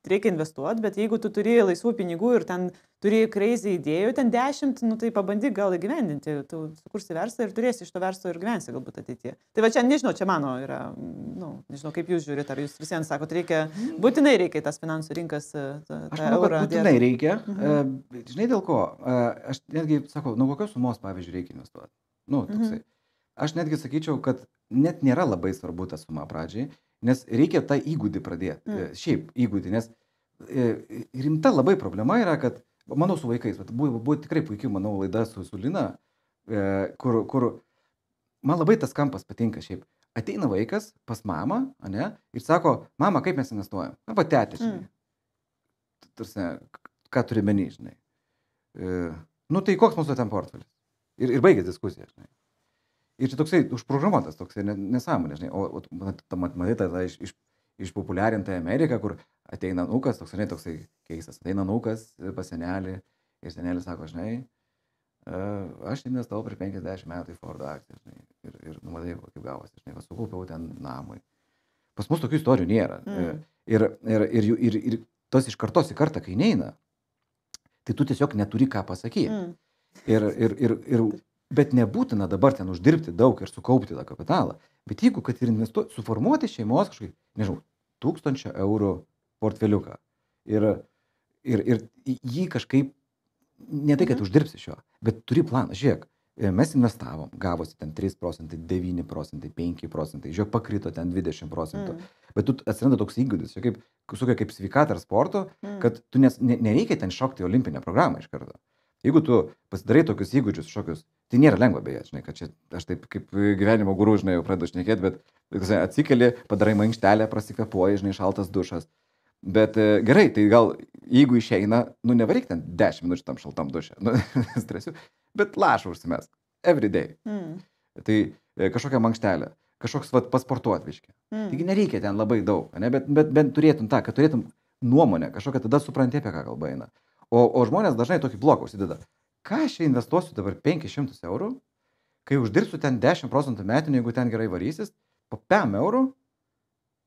reikia investuoti, bet jeigu tu turi laisvų pinigų ir ten turi crazy idėjų, ten 10, nu, tai pabandyk gal įgyvendinti, tu sukursi verslą ir turėsi iš to verslo ir gyvensi galbūt ateityje. Tai va čia, nežinau, čia mano yra, nu, nežinau, kaip jūs žiūrite, ar jūs visiems sakot, būtinai reikia tas finansų rinkas, tą eurą. Būtinai reikia. Žinai dėl ko? Aš netgi sakau, nuo kokios sumos, pavyzdžiui, reikia investuoti. Nu, toksai. Aš netgi sakyčiau, kad net nėra labai svarbu ta suma pradžiai, nes reikia tą įgūdį pradėti. Šiaip įgūdį, nes rimta labai problema yra, kad, manau, su vaikais, buvo tikrai puikiai, manau, laida su Lina, kur man labai tas kampas patinka šiaip. Ateina vaikas pas mamą, ane, ir sako, mama, kaip mes investuojam? Arba tetė, žinai. Tarsi, ką turi menį, žinai. Nu, tai koks mūsų ten portfelis? Ir baigės diskusija, žinai. Ir čia toksai užprogramuotas, toksai nesąmonė, žinai, o matai tą išpopuliarintą Ameriką, kur ateina anūkas, toksai keistas, ateina anūkas pas senelį ir senelis sako, žinai, aš investavau prieš 50 metų į Fordo akciją, žinai, ir numatai, kaip gavosi, žinai, sukaupiau ten namui. Pas mus tokių istorijų nėra. Ir tos iš kartos į kartą, kai neina, tai tu tiesiog neturi ką pasakyti. Bet nebūtina dabar ten uždirbti daug ir sukaupti tą kapitalą. Bet jeigu, kad ir investuoti, suformuoti šeimos kažkaip, nežinau, 1000 eurų portfeliuką ir jį kažkaip, ne tai, kad uždirbsi šio, bet turi planą. Žiūrėk, mes investavom, gavosi ten 3%, 9%, 5%, žiūrėk, pakrito ten 20%. Bet tu atsiranda toks įgūdis, kaip sveikata ar sporto, kad tu nereikia ten šokti olimpinę programą iš karto. Jeigu tu pasidarai tokius įgūdžius šokius, tai nėra lengva beje, žinai, kad čia aš taip kaip gyvenimo guru, žinai, jau pradedu šnekėti, bet atsikeli, padarai mankštelę, prasikvėpuoji, žinai, šaltas dušas. Bet gerai, tai gal jeigu išeina, nu nevaryk ten 10 minučių tam šaltam duše, nu, stresiu, bet lašą užsimesk, every day. Tai kažkokia mankštelė, kažkoks pasportuot viški. Taigi nereikia ten labai daug, ne? Bet turėtum tą, kad turėtum nuomonę, kažkokią tada supranti, apie ką kalba eina. O žmonės dažnai tokį bloką užsideda. Ką aš čia investuosiu dabar 500 eurų, kai uždirbsiu ten 10% metinių, jeigu ten gerai varysis, po 5 eurų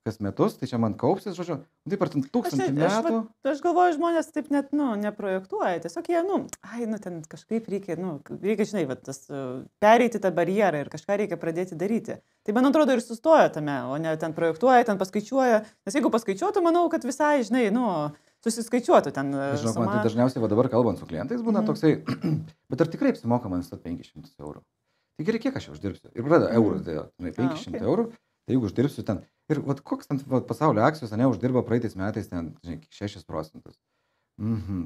kas metus, tai čia man kaupsis, žodžiu, taip ar ten 1000 metų. Aš galvoju, žmonės taip net, nu, neprojektuoja, tiesiog jie, ten kažkaip reikia, žinai, pereiti tą barjerą ir kažką reikia pradėti daryti. Tai man atrodo ir sustoja tame, o ne ten projektuoja, ten paskaičiuoja, nes jeigu paskaičiuotų, manau, kad visai, žinai, susiskaičiuotų ten. Žinau, man tai dažniausiai dabar kalbant su klientais būna toksai, bet ar tikrai apsimoka man 500 eurų? Tai gerai, kiek aš jau uždirbsiu? Ir pradeda eurus, tai 500 eurų, tai jeigu uždirbsiu ten, ir koks ten pasaulio akcijos, uždirba praeitais metais ten, žinai, 6%.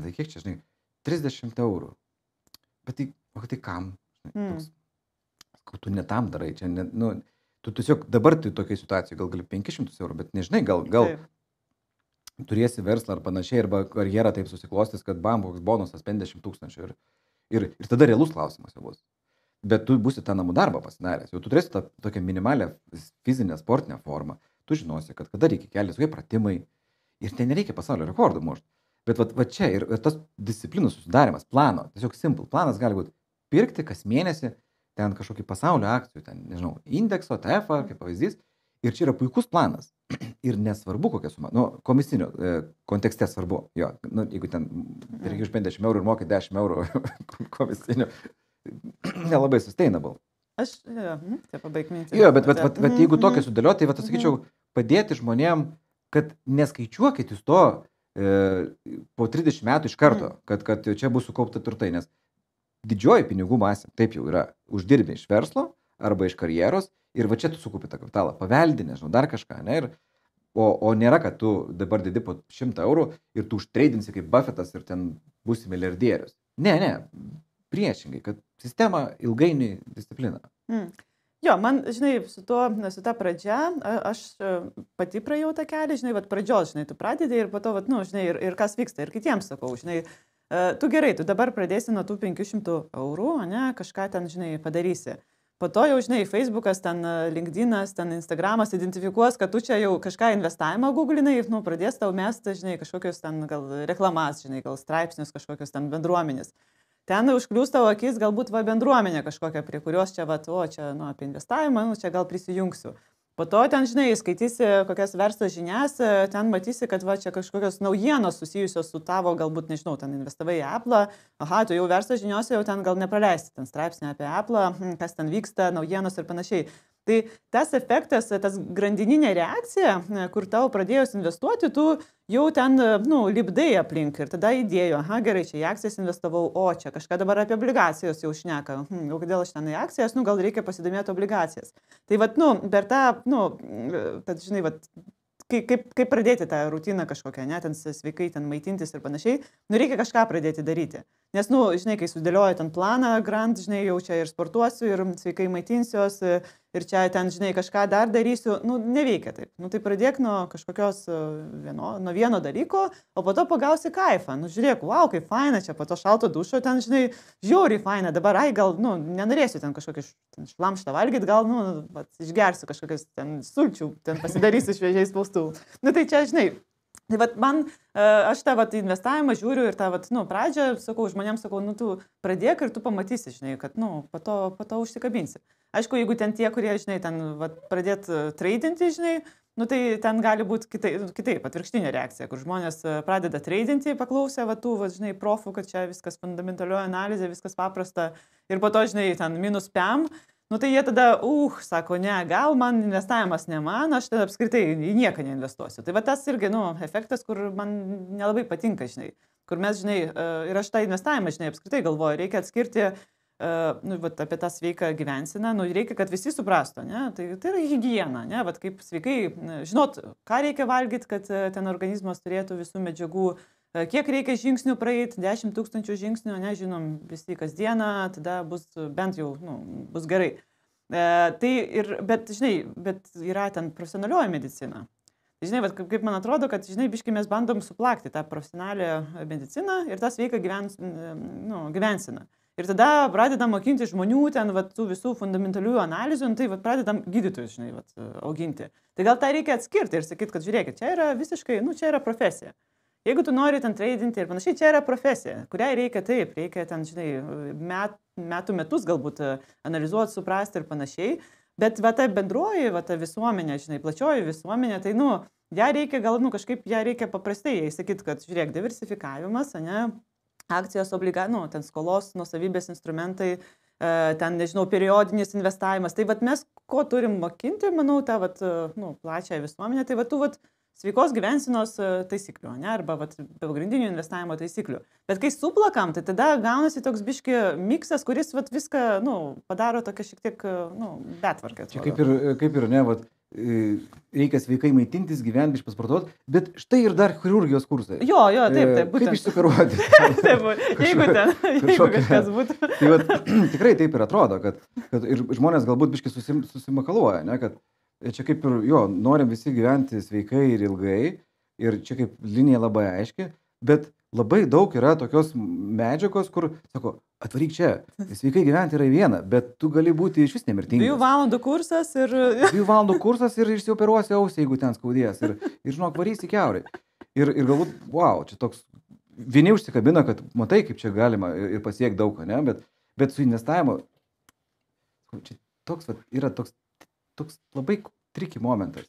Tai kiek čia, žinai, 30 eurų. Bet tai kam? Žinai, tu ne tam darai, čia, tu tiesiog dabar tai tokiai situacijai gal gali 500 eurų, bet nežinai, gal turėsi verslą ar panašiai, arba karjerą taip susiklostys, kad koks bonusas 50 000 ir tada realus klausimas jau bus. Bet tu būsi tą namų darbą pasidaręs, jau tu turėsi tą tokią minimalę fizinę, sportinę formą, tu žinosi, kad kada reikia keltis, kokie pratimai ir ten nereikia pasaulio rekordų mušti. Bet va čia ir tas disciplinų susidarimas, plano, tiesiog simple planas gali būti pirkti kas mėnesį ten kažkokį pasaulio akcijų, ten, nežinau, indekso, TF, kaip pavyzdys, ir čia yra puikus planas. Ir nesvarbu kokia suma, komisinio kontekste svarbu, jo, jeigu ten reikia už 50 eurų ir mokai 10 eurų komisinio, nelabai sustainable. Čia pabaig mintį. Jo, bet jeigu tokia sudėlioti, tai sakyčiau, padėti žmonėm kad neskaičiuokit jūs to po 30 metų iš karto, kad čia bus sukaupta turtai, nes didžioji pinigų masė taip jau yra, uždirbi iš verslo arba iš karjeros ir va čia tu sukaupi tą kapitalą, paveldi, nežinau, dar kažką, ne, o nėra, kad tu dabar didi po 100 eurų ir tu užtreidinsi kaip Buffettas ir ten būsi milijardierius. Ne, priešingai, kad sistema ilgainiui disciplina. Jo, man, žinai, su ta pradžia, aš pati praėjau tą kelią, žinai, vat pradžios, žinai, tu pradedi ir po to, vat, nu, žinai, ir kas vyksta, ir kitiems sakau, žinai, tu gerai, tu dabar pradėsi nuo tų 500 eurų, ne, kažką ten, žinai, padarysi. Po to jau, žinai, Facebookas, ten LinkedInas, ten Instagramas identifikuos, kad tu čia jau kažką investavimą googlinai, nu, pradės tau mesti, žinai, kažkokius ten gal reklamas, žinai, gal straipsnius, kažkokius ten bendruomenės. Ten užkliūs tavo akis galbūt va bendruomenė kažkokia, prie kurios čia, va, čia, nu, apie investavimą, nu, čia gal prisijungsiu. Po to ten, žinai, skaitysi kokias verslo žinias, ten matysi, kad va, čia kažkokios naujienos susijusios su tavo, galbūt, nežinau, ten investavai į Apple, aha, tu jau verslo žiniose jau ten gal nepraleisti, ten straipsnį apie Apple, kas ten vyksta, naujienos ir panašiai. Tai tas efektas, tas grandininė reakcija, kur tau pradėjus investuoti, tu jau ten, nu, lipdai aplink ir tada įdėjo, aha, gerai, čia į akcijas investavau, o čia kažką dabar apie obligacijas jau šneka, jau kodėl aš ten į akcijas, nu, gal reikia pasidomėti obligacijas. Tai vat, nu, per tą, nu, tad, žinai, vat, kaip pradėti tą rutiną kažkokią, ne, ten sveikai ten maitintis ir panašiai, nu, reikia kažką pradėti daryti. Nes, nu, žinai, kai sudėlioju ten planą, grant, žinai, jau čia ir sportuosiu, ir sveikai maitinsiuos, ir čia ten, žinai, kažką dar darysiu, nu, neveikia taip. Nu, tai pradėk nuo kažkokios nuo vieno dalyko, o po to pagausi kaifą. Nu, žiūrėk, wow, kaip faina, čia po to šalto dušo, ten, žinai, žiauriai faina, dabar, gal, nu, nenorėsiu ten kažkokį šlamštą valgyti, gal, nu, išgersiu kažkokias ten sulčių, ten pasidarysiu šviežiai spaustų. Nu, tai čia, žinai, tai vat man, aš tą vat investavimą žiūriu ir tą vat, nu, pradžią, sakau, žmonėms sakau, nu, tu pradėk ir tu pamatysi, žinai, kad, nu, po to užsikabinsi. Aišku, jeigu ten tie, kurie, žinai, ten vat, pradėt treidinti, žinai, nu, tai ten gali būti kitaip, atvirkštinė reakcija, kur žmonės pradeda treidinti, paklausę, va, tų, va, žinai, profų, kad čia viskas fundamentalioji analizė, viskas paprasta ir po to, žinai, ten minus PM. Nu tai jie tada, sako, ne, gal man investavimas ne man, aš tada apskritai į nieką neinvestuosiu. Tai va tas irgi, nu, efektas, kur man nelabai patinka, žinai, kur mes, žinai, ir aš tą investavimą, žinai, apskritai galvoju, reikia atskirti, nu, va, apie tą sveiką gyvenseną, nu, reikia, kad visi suprastų, ne, tai yra higiena, ne, va, kaip sveikai, žinot, ką reikia valgyti, kad ten organizmas turėtų visų medžiagų, kiek reikia žingsnių praeiti, 10 000 žingsnių, nežinom, visi kasdieną, tada bus bent jau, nu, bus gerai. Bet, žinai, bet yra ten profesionalioji medicina. Tai, žinai, kaip man atrodo, kad, žinai, biškai mes bandom suplakti tą profesionalią mediciną ir tą sveiką gyvenseną. Ir tada pradedam mokinti žmonių ten, va, tų visų fundamentalių analizių, tai va, pradedam gydytojus, žinai, va, auginti. Tai gal tą reikia atskirti ir sakyti, kad žiūrėkit, čia yra visiškai, nu, čia yra profesija. Jeigu tu nori ten treidinti ir panašiai, čia yra profesija, kuriai reikia taip, reikia ten, žinai, metus galbūt analizuoti, suprasti ir panašiai, bet va ta bendroji, va ta visuomenė, žinai, plačioji visuomenė, tai, nu, ją reikia gal, nu, kažkaip ją reikia paprastai, jai sakyti, kad, žiūrėk, diversifikavimas, ne, akcijos nu, ten skolos, nuosavybės instrumentai, ten, nežinau, periodinis investavimas, tai va mes ko turim mokinti, manau, tą, va, nu, plačią visuomenę, tai va tų, va, sveikos gyvensenos taisyklių, ne, arba vat, pagrindinių investavimo taisyklių. Bet kai suplakam, tai tada gaunasi toks biški miksas, kuris vat, viską, nu, padaro tokia šiek tiek, nu, betvarkę. Čia kaip ir, ne, vat, reikia sveikai maitintis, gyventi, pasportuoti, bet štai ir dar chirurgijos kursai. Jo, taip, būtent. Kaip išsikaruoti? Taip, jeigu kažkas būtų. Tai vat, tikrai taip ir atrodo, kad ir žmonės galbūt biški susimakaluoja, ne, kad čia kaip ir, jo, norim visi gyventi sveikai ir ilgai, ir čia kaip linija labai aiški, bet labai daug yra tokios medžiagos, kur, sako, atvaryk čia, sveikai gyventi yra viena, bet tu gali būti iš vis nemirtingas. 2 valandų kursas ir... 2 valandų kursas ir išsioperuosi ausį, jeigu ten skaudės, ir žinok, varysi kiaurai. Ir galbūt, wow, čia toks, vieni užsikabina, kad matai, kaip čia galima ir pasiekti daug, ne, bet su investavimu, čia toks, yra toks labai triki momentas.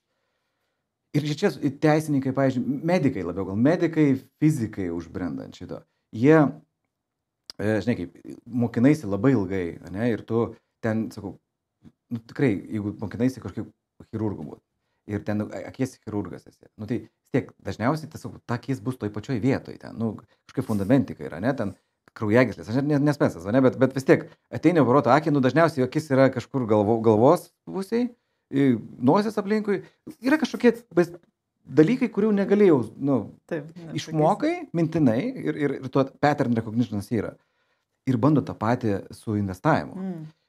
Ir čia teisininkai, pavyzdžiui, medikai labiau, gal medikai, fizikai užbrendant šito. Jie, žinai, kaip mokinaisi labai ilgai, ne, ir tu ten, sakau, nu, tikrai, jeigu mokinaisi kažkaip chirurgų būti. ir ten akies chirurgas esi. Nu, tai vis tiek dažniausiai tiesiog ta akis bus toj pačioj vietoj, ten, nu, kažkaip fundamentika yra, ne, ten kraujagyslės, aš nespėsas, ne, bet vis tiek ateini operuoto akį, nu, dažniausiai akis yra kažkur galvos pusiai, nosis aplinkui, yra kažkokie dalykai, kurių negalėjau, nu, Taip, išmokai mintinai ir tuo pattern recognitionas yra. Ir bando tą patį su investavimu.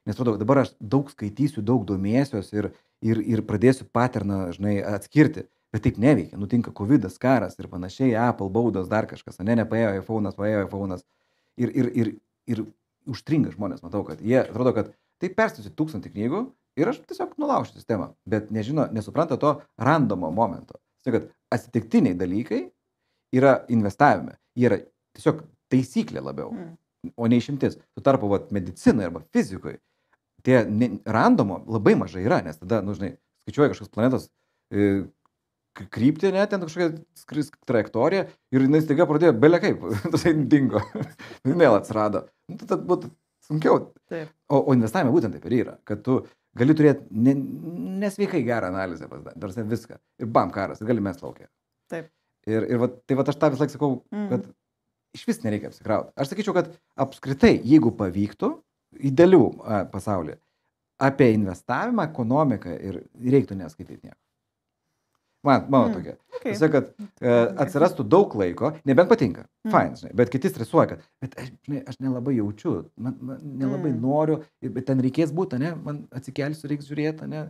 Nes atrodo, dabar aš daug skaitysiu, daug domėsiuos ir pradėsiu patterną, žinai, atskirti. Bet taip neveikia. Nutinka COVID'as, karas ir panašiai, Apple baudos, dar kažkas, nepaėjo iPhone'as, paėjo iPhone'as. Ir užstringa žmonės, matau, kad jie atrodo, kad taip perskaitysiu 1000 knygų ir aš tiesiog nulaušiu sistemą. Bet nesupranta to randomo momento. Tai kad atsitiktiniai dalykai yra investavime. Jie yra tiesiog taisyklė labiau, o ne išimtis. Tuo tarpu, medicinoje arba fizikoje tie randomo labai mažai yra, nes tada, nu, žinai, skaičiuoja kažkokios planetos kryptį, ne, ten kažkokia trajektorija ir jinai staiga pradėjo belia kaip, tai dingo, vėl atsirado. Nu, tada būtų sunkiau. Taip. O investavime būtent taip ir yra, kad tu gali turėti nesveikai gerą analizę, dar viską. Ir bam, karas, ir gali mes laukia. Taip. Ir tai aš tą vis laik sakau, kad iš vis nereikia apsikrauti. Aš sakyčiau, kad apskritai, jeigu pavyktų, idealių pasaulyje, apie investavimą, ekonomiką ir reiktų neskaityti nieko. Mano tokia. Okay. Tiesiog, kad atsirastų daug laiko, nebent patinka, fine, žinai, bet kiti stresuoja, kad aš nelabai jaučiu, man nelabai noriu, bet ten reikės būti, ne, man atsikelsiu, reiks žiūrėti, ne.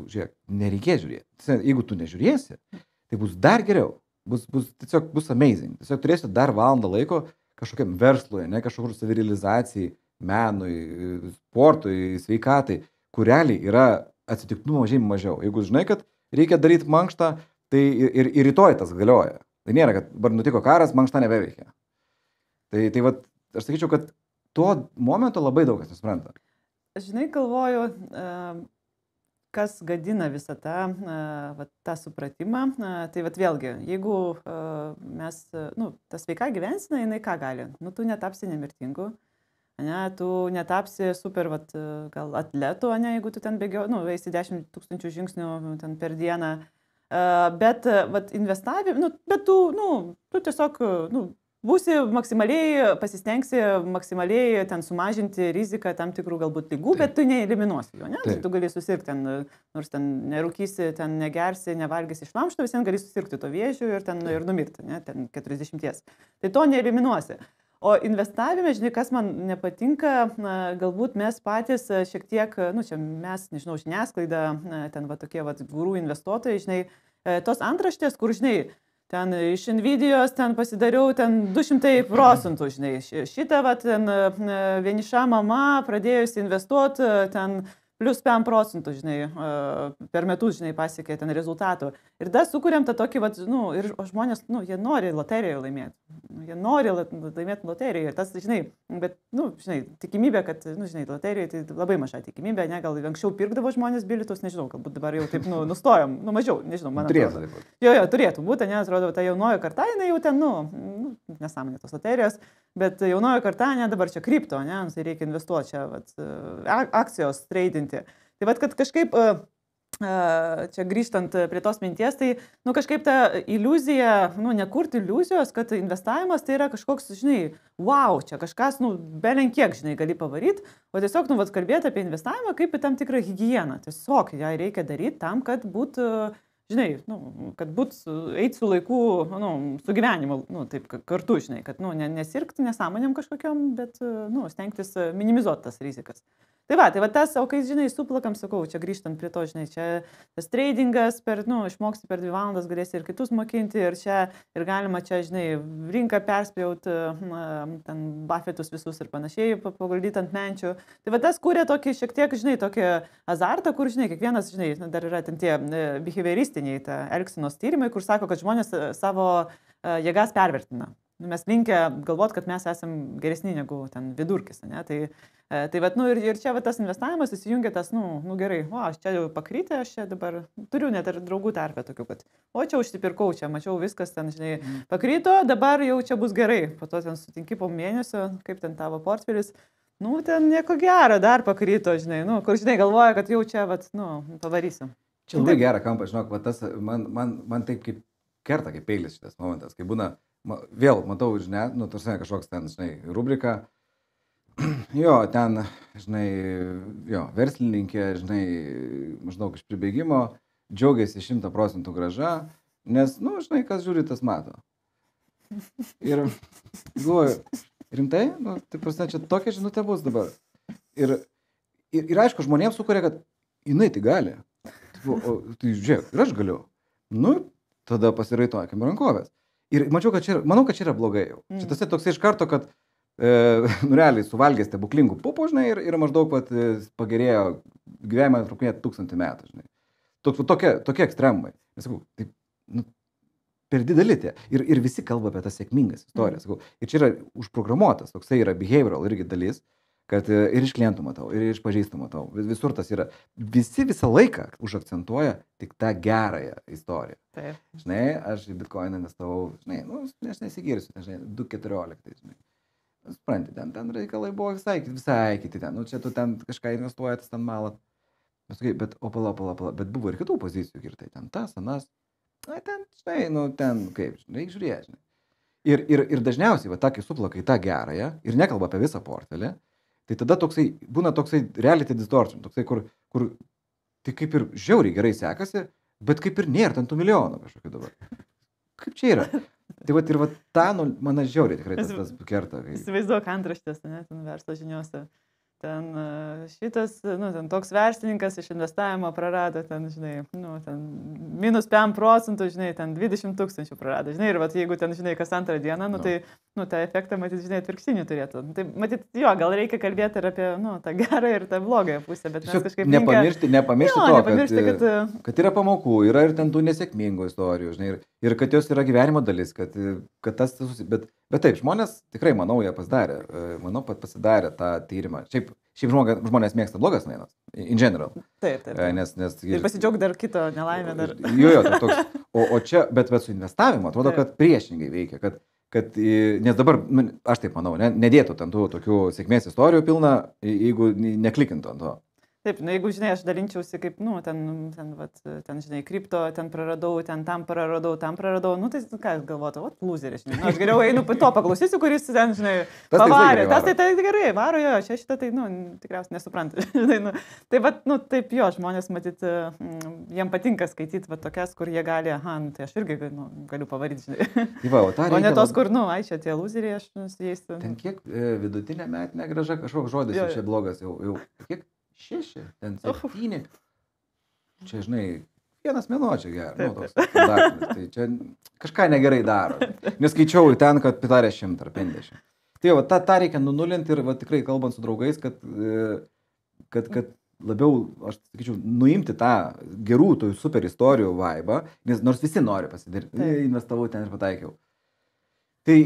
Žiūrėk, nereikės žiūrėti. Jeigu tu nežiūrėsi, tai bus dar geriau, bus amazing. Tiesiog turėsi dar valandą laiko kažkokiam verslui, ne, kažkokiu savirealizacijai, menui, sportui, sveikatai, kur realiai yra atsitiktinumo žymiai mažiau. Jeigu žinai, kad reikia daryti mankštą, tai ir rytoj tas galioja. Tai nėra, kad dabar nutiko karas, mankšta nebeveikia. Tai aš sakyčiau, kad tuo momentu labai daug kas nesupranta. Žinai, galvoju, kas gadina visą tą supratimą. Tai vėlgi, jeigu mes, ta sveika gyvensina, jinai ką gali? Tu netapsi nemirtingu. Tu netapsi super, gal atletu, jeigu tu ten eisi 10 000 žingsnių ten per dieną. Bet investavim, bet tu tiesiog, būsi maksimaliai, pasistengsi maksimaliai ten sumažinti riziką tam tikrų galbūt lygų, bet tu neeliminuosi jo, ne? Tu gali susirgti ten, nors ten nerūkysi, ten negersi, nevalgysi šlamšto, vis vien gali susirgti to vėžiu ir numirti, ne? Ten 40. Tai to neeliminuosi. O investavime, žinai, kas man nepatinka, galbūt mes patys šiek tiek, čia mes, nežinau, žiniasklaida, ten tokie gurų investuotojai, žinai, tos antraštės, kur, žinai, ten iš Nvidijos ten pasidariau ten 200%, žinai, šitą, ten vieniša mama pradėjusi investuoti, ten plus 5%, žinai, per metus, žinai, pasiekė ten rezultatų. Ir dar sukūrėm tą tokį, ir žmonės, jie nori loterijoje laimėti. Jie nori laimėti loterijoje. Ir tas, žinai, bet, žinai, tikimybė, kad, žinai, loterijoje tai labai maža tikimybė, ne, gal anksčiau pirkdavo žmonės bilietus, nežinau, galbūt dabar jau taip, nustojom, mažiau, nežinau, man atrodo. Jo, turėtų būti, ne, atrodo, ta jaunoji karta, jinai jau ten, nesąmonė tos loterijos, bet jaunoji karta, ne, dabar čia kripto, ne, tai reikia investuoti čia, akcijos tradinti. Tai kad kažkaip, čia grįžtant prie tos minties, tai, kažkaip ta iliuzija, nekurti iliuzijos, kad investavimas tai yra kažkoks, žinai, wow, čia kažkas, belenkiek, žinai, gali pavaryti, o tiesiog, kalbėti apie investavimą kaip į tam tikrą higieną. Tiesiog ją reikia daryti tam, kad būtų, žinai, kad būtų, eiti su laiku, su gyvenimu, taip kartu, žinai, kad, nesirgti nesąmonėm kažkokiam, bet, stengtis minimizuoti tas rizikas. Tai tas, o kai, žinai, suplakam, sakau, čia grįžtant prie to, žinai, čia tas tradingas, išmoksti per 2 valandas, galėsi ir kitus mokinti, ir galima čia, žinai, rinką perspjauti, ten Buffettus visus ir panašiai, pagaldyti ant menčių. Tai tas kūrė tokį šiek tiek, žinai, tokį azartą, kur, žinai, kiekvienas, žinai, dar yra ten tie behavioristiniai, Elgsenos tyrimai, kur sako, kad žmonės savo jėgas pervertina. Mes linkę galvoti, kad mes esam geresni negu ten vidurkis, ne? Ir čia tas investavimas įsijungia tas, gerai, aš čia jau pakrytė, aš čia dabar turiu net ir draugų tarpę tokių, kad, čia užsipirkau, čia mačiau viskas ten, žinai, pakryto, dabar jau čia bus gerai, po to ten sutinki po mėnesio, kaip ten tavo portfelis, ten nieko gero, dar pakryto, žinai, kur, žinai, galvoja, kad jau čia, pavarysiu. Čia labai gerą kampą, žinok, va tas, man taip kaip kerta, kaip peilis šitas momentas, kai būna, vėl matau, žinai, nu, tarsi kažkoks ten, žinai, rubrika, jo, ten, žinai, jo, verslininkė, žinai, maždaug iš pribėgimo, džiaugiasi 100% grąža, nes, nu, žinai, kas žiūri, tas mato. Ir galvoju, rimtai, nu, tai prasme, čia tokia žinutė bus dabar. Ir aišku, žmonėms sukuria, kad jinai tai gali. Tai žiūrėk, ir aš galiu. Nu, tada pasiraitokim rankovės. Ir manau, kad čia yra blogai jau. Šitas toks iš karto, kad nu, realiai suvalgė stebuklingų pupų, žinai, ir maždaug pat pagerėjo gyvenimą trukmė 1000 metų, žinai. Tokie ekstremai. Nesakau, tai, nu, per didelį tie. Ir visi kalba apie tas sėkmingas istorijas. Ir čia yra užprogramuotas, toksai yra behavioral irgi dalis, kad ir iš klientų matau, ir iš pažįstamų matau. Visur tas yra. Visi visą laiką užakcentuoja tik tą gerąją istoriją. Taip. Žinai, aš į Bitcoin investavau, žinai, nu, aš nesigirsiu, žinai, 2014, žinai. Supranti, ten reikalai buvo visai kiti ten. Nu, čia tu ten kažką investuoji, tas ten malat. Bet, pala, bet buvo ir kitų pozicijų girtai. Ten tas, anas. Na, ten, žinai, nu, ten, kaip, reikia žiūrėti, žinai. Ir dažniausiai, va, ta, kai suplaka į tą gerąją ir nekalba apie visą portfelį, tai tada būna toksai reality distortion, toksai, kur tai kaip ir žiauriai gerai sekasi, bet kaip ir nėra ten tų milijonų kažkokių dabar. Kaip čia yra? Tai va, ir va, tą, nu, man žiauriai tikrai tas kerta. Įsivaizduok antraštės, ne, ten verslo žiniuose. Ten šitas, nu, ten toks verslininkas iš investavimo prarado, ten, žinai, nu, ten minus 5%, žinai, ten 20 000 prarado, žinai, ir vat, jeigu ten, žinai, kas antrą dieną, nu, tai, nu, tą efektą, matyt, žinai, atvirkštinį turėtų. Tai, matyt, jo, gal reikia kalbėti ir apie, nu, tą gerą ir tą blogąją pusę, bet mes kažkaip... Nepamiršti to, kad yra pamokų, yra ir ten tų nesėkmingų istorijų, žinai, ir kad jos yra gyvenimo dalis, kad tas... Bet taip, žmonės, tikrai, manau, jie pasidarė tą tyrimą. Šiaip žmonės mėgsta blogas naujienas, in general. Taip. Nes, ir pasidžiaug dar kito nelaimę dar. Jo, toks. O čia, bet su investavimu, atrodo, kad priešingai veikia, nes dabar, aš taip manau, nedėtų ten tų tokių sėkmės istorijų pilna, jeigu neklikintų ant to. Taip, nu, jeigu, žinai, aš dalinčiausi kaip, nu, ten, žinai, kripto, ten praradau, tam praradau, nu, tai ką galvoju, loseris, žinai, nu, aš geriau einu to paklausysiu, kuris ten, žinai, pavarė, tas tai gerai, varo jo, čia šitą tai, nu, tikriausiai nesupranta, žinai, nu, tai, va, nu, taip jo, žmonės, matyt, jiem patinka skaityti, va, tokias, kur jie gali, nu, tai aš irgi, nu, galiu pavaryti, žinai, o ne tos, kur, nu, čia tie loseriai, aš su jais. Ten kiek vidutinė metinė grąža, kažkoks žodis čia blogas, jau kiek? 6, ten 7. Čia, žinai, vienas mėnuo čia gerai. Nu, toks standartinis. Tai čia kažką negerai daro. Neskaičiau ten, kad pitarė 100 ar 50. Tai va, tą reikia nunulinti ir va, tikrai kalbant su draugais, kad labiau, aš sakyčiau, nuimti tą gerų tų super istorijų vaibą, nes nors visi nori pasidaryti. Investavau ten ir pataikiau. Tai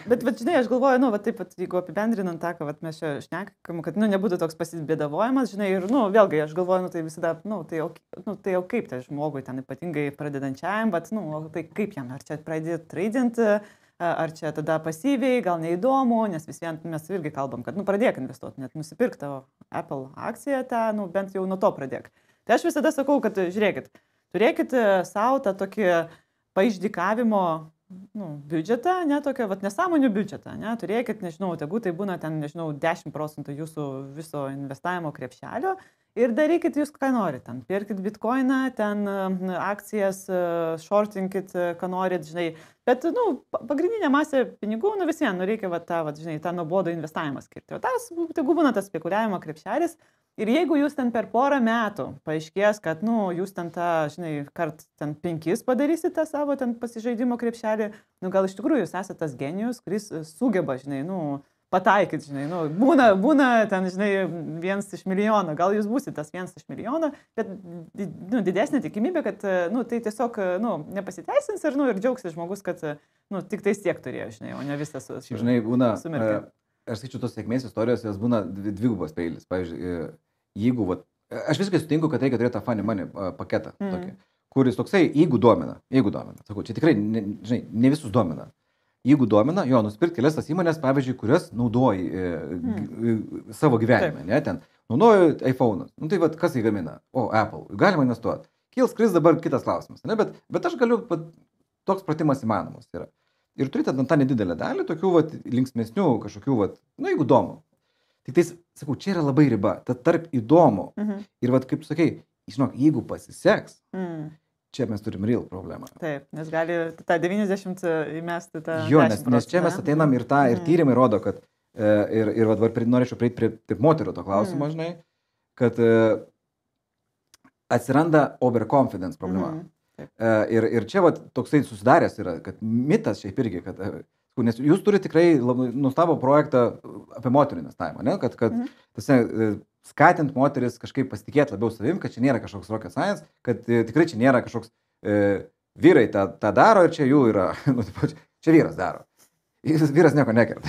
bet, žinai, aš galvoju, nu, va, taip, jeigu apibendrinant tą, kad mes čia šnekam, kad, nu, nebūtų toks pasibėdavojimas, žinai, ir, nu, vėlgi, aš galvoju, nu, tai visada, nu, tai jau kaip tai žmogui ten ypatingai pradedančiajam, bet, nu, tai kaip jam, ar čia pradėti tradinti, ar čia tada pasyviai, gal neįdomu, nes vis vien mes irgi kalbam, kad, nu, pradėk investuoti, net nusipirk tavo Apple akciją tą, nu, bent jau nuo to pradėk. Tai aš visada sakau, kad, žiūrėkit, turėkit savo tą tokį paišdykavimo biudžetą, ne tokio, vat, nesąmonių biudžetą, ne, turėkit, nežinau, tegu tai būna ten, nežinau, 10% jūsų viso investavimo krepšelio ir darykit jūs, ką norit, ten, pirkit bitcoiną, ten akcijas, shortinkit, ką norit, žinai, bet, nu, pagrindinė masė pinigų, nu, vis vien, nu, reikia, vat, žinai, tą nuobodų investavimą skirti, o tas, tegu būna tas spekuliavimo krepšelis. Ir jeigu jūs ten per porą metų paaiškės, kad, nu, jūs ten tą, žinai, kart ten 5 padarysite savo ten pasižaidimo krepšelį, nu, gal iš tikrųjų jūs esate tas genijus, kuris sugeba, žinai, nu, pataikyti, žinai, nu, būna ten, žinai, 1 iš milijono, gal jūs būsite tas 1 iš milijono, bet, nu, didesnė tikimybė, kad, nu, tai tiesiog, nu, nepasiteisins ir, nu, ir džiaugsis žmogus, kad, nu, tik tai tiek turėjo, žinai, o ne visas žinai, būna, sumirkė. Aš skaičiu, tos sėkmės istorijos, jos būna dvigubos peilis. Pavyzdžiui, jeigu, aš visiškai sutinku, kad reikia turėti tą funny money paketą, tokį, kuris toksai, jeigu domina, sakau, čia tikrai, žinai, ne visus domina. Jeigu domina, jo, nusipirkti kelias tas įmonės, pavyzdžiui, kurias naudoji savo gyvenime, ne, ten, naudoju iPhone'us, nu tai vad, kas jį gamina? O, Apple, galima investuoti. kils kris dabar kitas klausimas, ne? Bet aš galiu, toks pratimas įmanomas yra. Ir turite tą nedidelę dalį, tokių linksmesnių kažkokių, jeigu įdomu. Tik tais, sakau, čia yra labai riba, tad tarp įdomu. Ir kaip tu sakai, žinok, jeigu pasiseks, čia mes turim real problemą. Taip, nes gali tą 90 įmesti tą... Jo, nes čia mes ateinam ir tyrimai rodo, kad ir norėčiau prieiti prie taip moterų to klausimo, žinai, kad atsiranda overconfidence problema. Ir čia toksai susidaręs yra, kad mitas šiaip irgi, kad, nes jūs turite tikrai nuostabų projektą apie moterų investavimą, ne? Kad skatint moteris kažkaip pasitikėti labiau savim, kad čia nėra kažkoks rocket science, kad tikrai čia nėra kažkoks vyrai tą daro ir čia jų yra, čia vyras daro. Vyras nieko nekerta.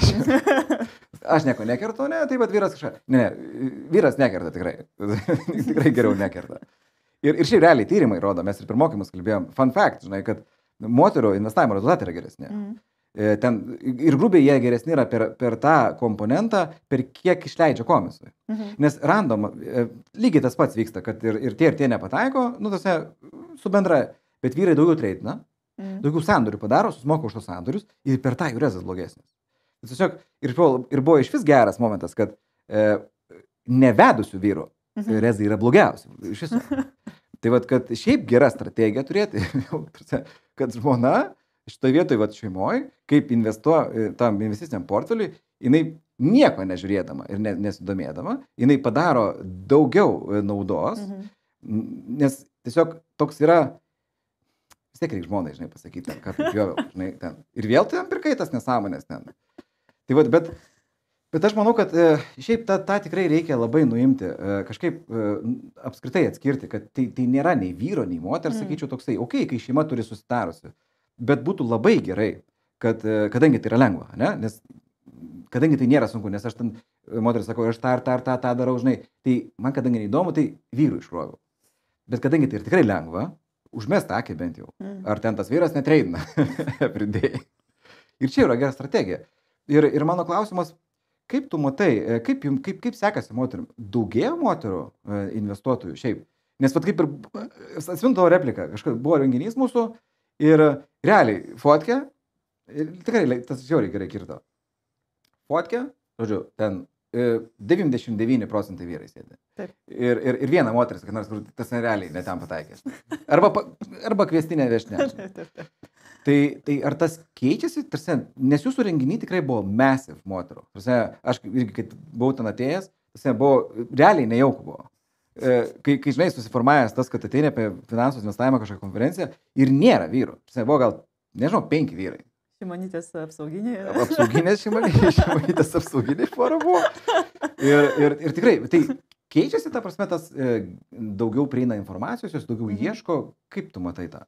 Aš nieko nekertu, ne, taip pat vyras kažką. Ne, vyras nekerta tikrai. Tikrai geriau nekerta. Ir šiaip realiai tyrimai rodo, mes ir per mokymus kalbėjom, fun fact, žinai, kad moterų investavimo rezultatai yra geresni. Ten, ir grubiai jie geresni yra per tą komponentą, per kiek išleidžia komisui. Nes random, lygiai tas pats vyksta, kad ir tie nepataiko, su bendra, bet vyrai daugiau treidina, daugiau sandorių padaro, susimoka už tos sandorius ir per tą jų rezas blogesnis. Tiesiog, ir buvo iš vis geras momentas, kad nevedusių vyrų rezai yra blogiausi. Iš viso. Tai kad šiaip gera strategija turėti, kad žmona šitoje vietoje šeimoje, kaip investuoja tam investiciniam portfeliui, jinai nieko nežiūrėdama ir nesidomėdama, jinai padaro daugiau naudos, nes tiesiog toks yra, vis tiek reikia žmonai, žinai, pasakyti, ką pjoviau, žinai, ten. Ir vėl ten pirkai tas nesąmonės ten. Tai bet aš manau, kad šiaip tą tikrai reikia labai nuimti, kažkaip apskritai atskirti, kad tai nėra nei vyro, nei moters, sakyčiau, toksai, kai šeima turi susitarusi. Bet būtų labai gerai, kadangi tai yra lengva, ne? Nes kadangi tai nėra sunku, nes aš ten, moteris sako, aš tą darau, žinai, tai man kadangi neįdomu, tai vyrų išroviau. Bet kadangi tai yra tikrai lengva, užmest akį bent jau. Ar ten tas vyras netreidina everyday. Ir čia yra gera strategija. Ir mano klausimas, kaip tu matai, kaip sekasi moterim? Daugėja moterų investuotojų šiaip? Nes kaip ir, atsimenu tavo repliką, kažkas buvo renginys mūsų, ir realiai fotkė, tikrai tas žiauriai gerai kirto. Fotkė, žodžiu, ten 99% vyrai sėdi. Ir viena moteris, kad nors tas realiai netam pataikęs. Arba kviestinė viešnia. Tai ar tas keičiasi, nes jūsų renginiai tikrai buvo massive moterų. Aš irgi, kai buvau ten atėjęs, buvo realiai nejauku buvo. Kai žinai, susiformavęs tas, kad ateina apie finansų investavimą kažkokią konferenciją ir nėra vyrų. Buvo gal, nežinau, 5 vyrai. Šimonytės apsauginiai. Šimonytės apsauginiai pora buvo. Ir tikrai, tai keičiasi ta prasme, tas daugiau prieina informacijos, jos daugiau ieško. Kaip tu matai tą?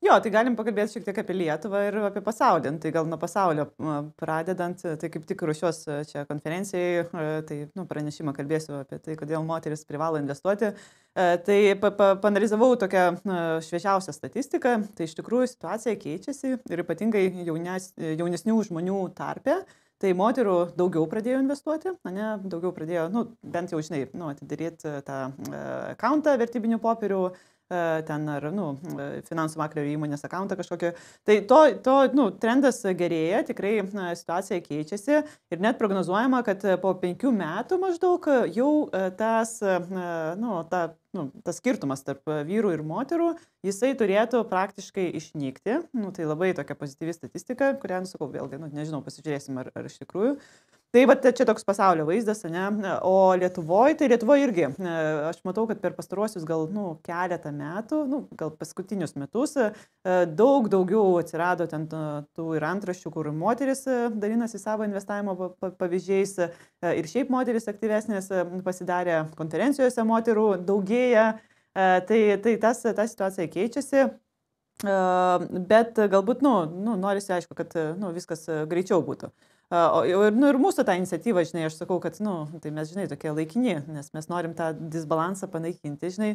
Jo, tai galim pakalbėti šiek tiek apie Lietuvą ir apie pasaulį. Tai gal nuo pasaulio pradedant, tai kaip tik ruošiuos čia konferencijai, tai pranešimą kalbėsiu apie tai, kodėl moteris privalo investuoti. Tai paanalizavau tokią šviežiausią statistiką, tai iš tikrųjų situacija keičiasi ir ypatingai jaunesnių žmonių tarpe. Tai moterų daugiau pradėjo investuoti, ne, daugiau pradėjo, bent jau, žinai, atidaryti tą akauntą vertybinių popierių, ten ar, finansų maklerio įmonės akauntą kažkokį. Tai to tas gerėja, tikrai situacija keičiasi ir net prognozuojama, kad po 5 metų maždaug jau tas skirtumas tarp vyrų ir moterų, jisai turėtų praktiškai išnykti. Tai labai tokia pozityvi statistika, kurią, sakau, vėlgi, nežinau, pasižiūrėsim ar iš tikrųjų. Tai čia toks pasaulio vaizdas, ne? O Lietuvoje irgi, aš matau, kad per pastaruosius gal keletą metų, gal paskutinius metus, daug daugiau atsirado ten tų ir antraščių, kur moteris dalinasi savo investavimo pavyzdžiais ir šiaip moteris aktyvesnės pasidarė, konferencijose moterų daugėja, tai ta situacija keičiasi. Bet galbūt, norisi, aišku, kad viskas greičiau būtų. Ir mūsų tą iniciatyvą, žinai, aš sakau, kad, tai mes, žinai, tokie laikini, nes mes norim tą disbalansą panaikinti, žinai,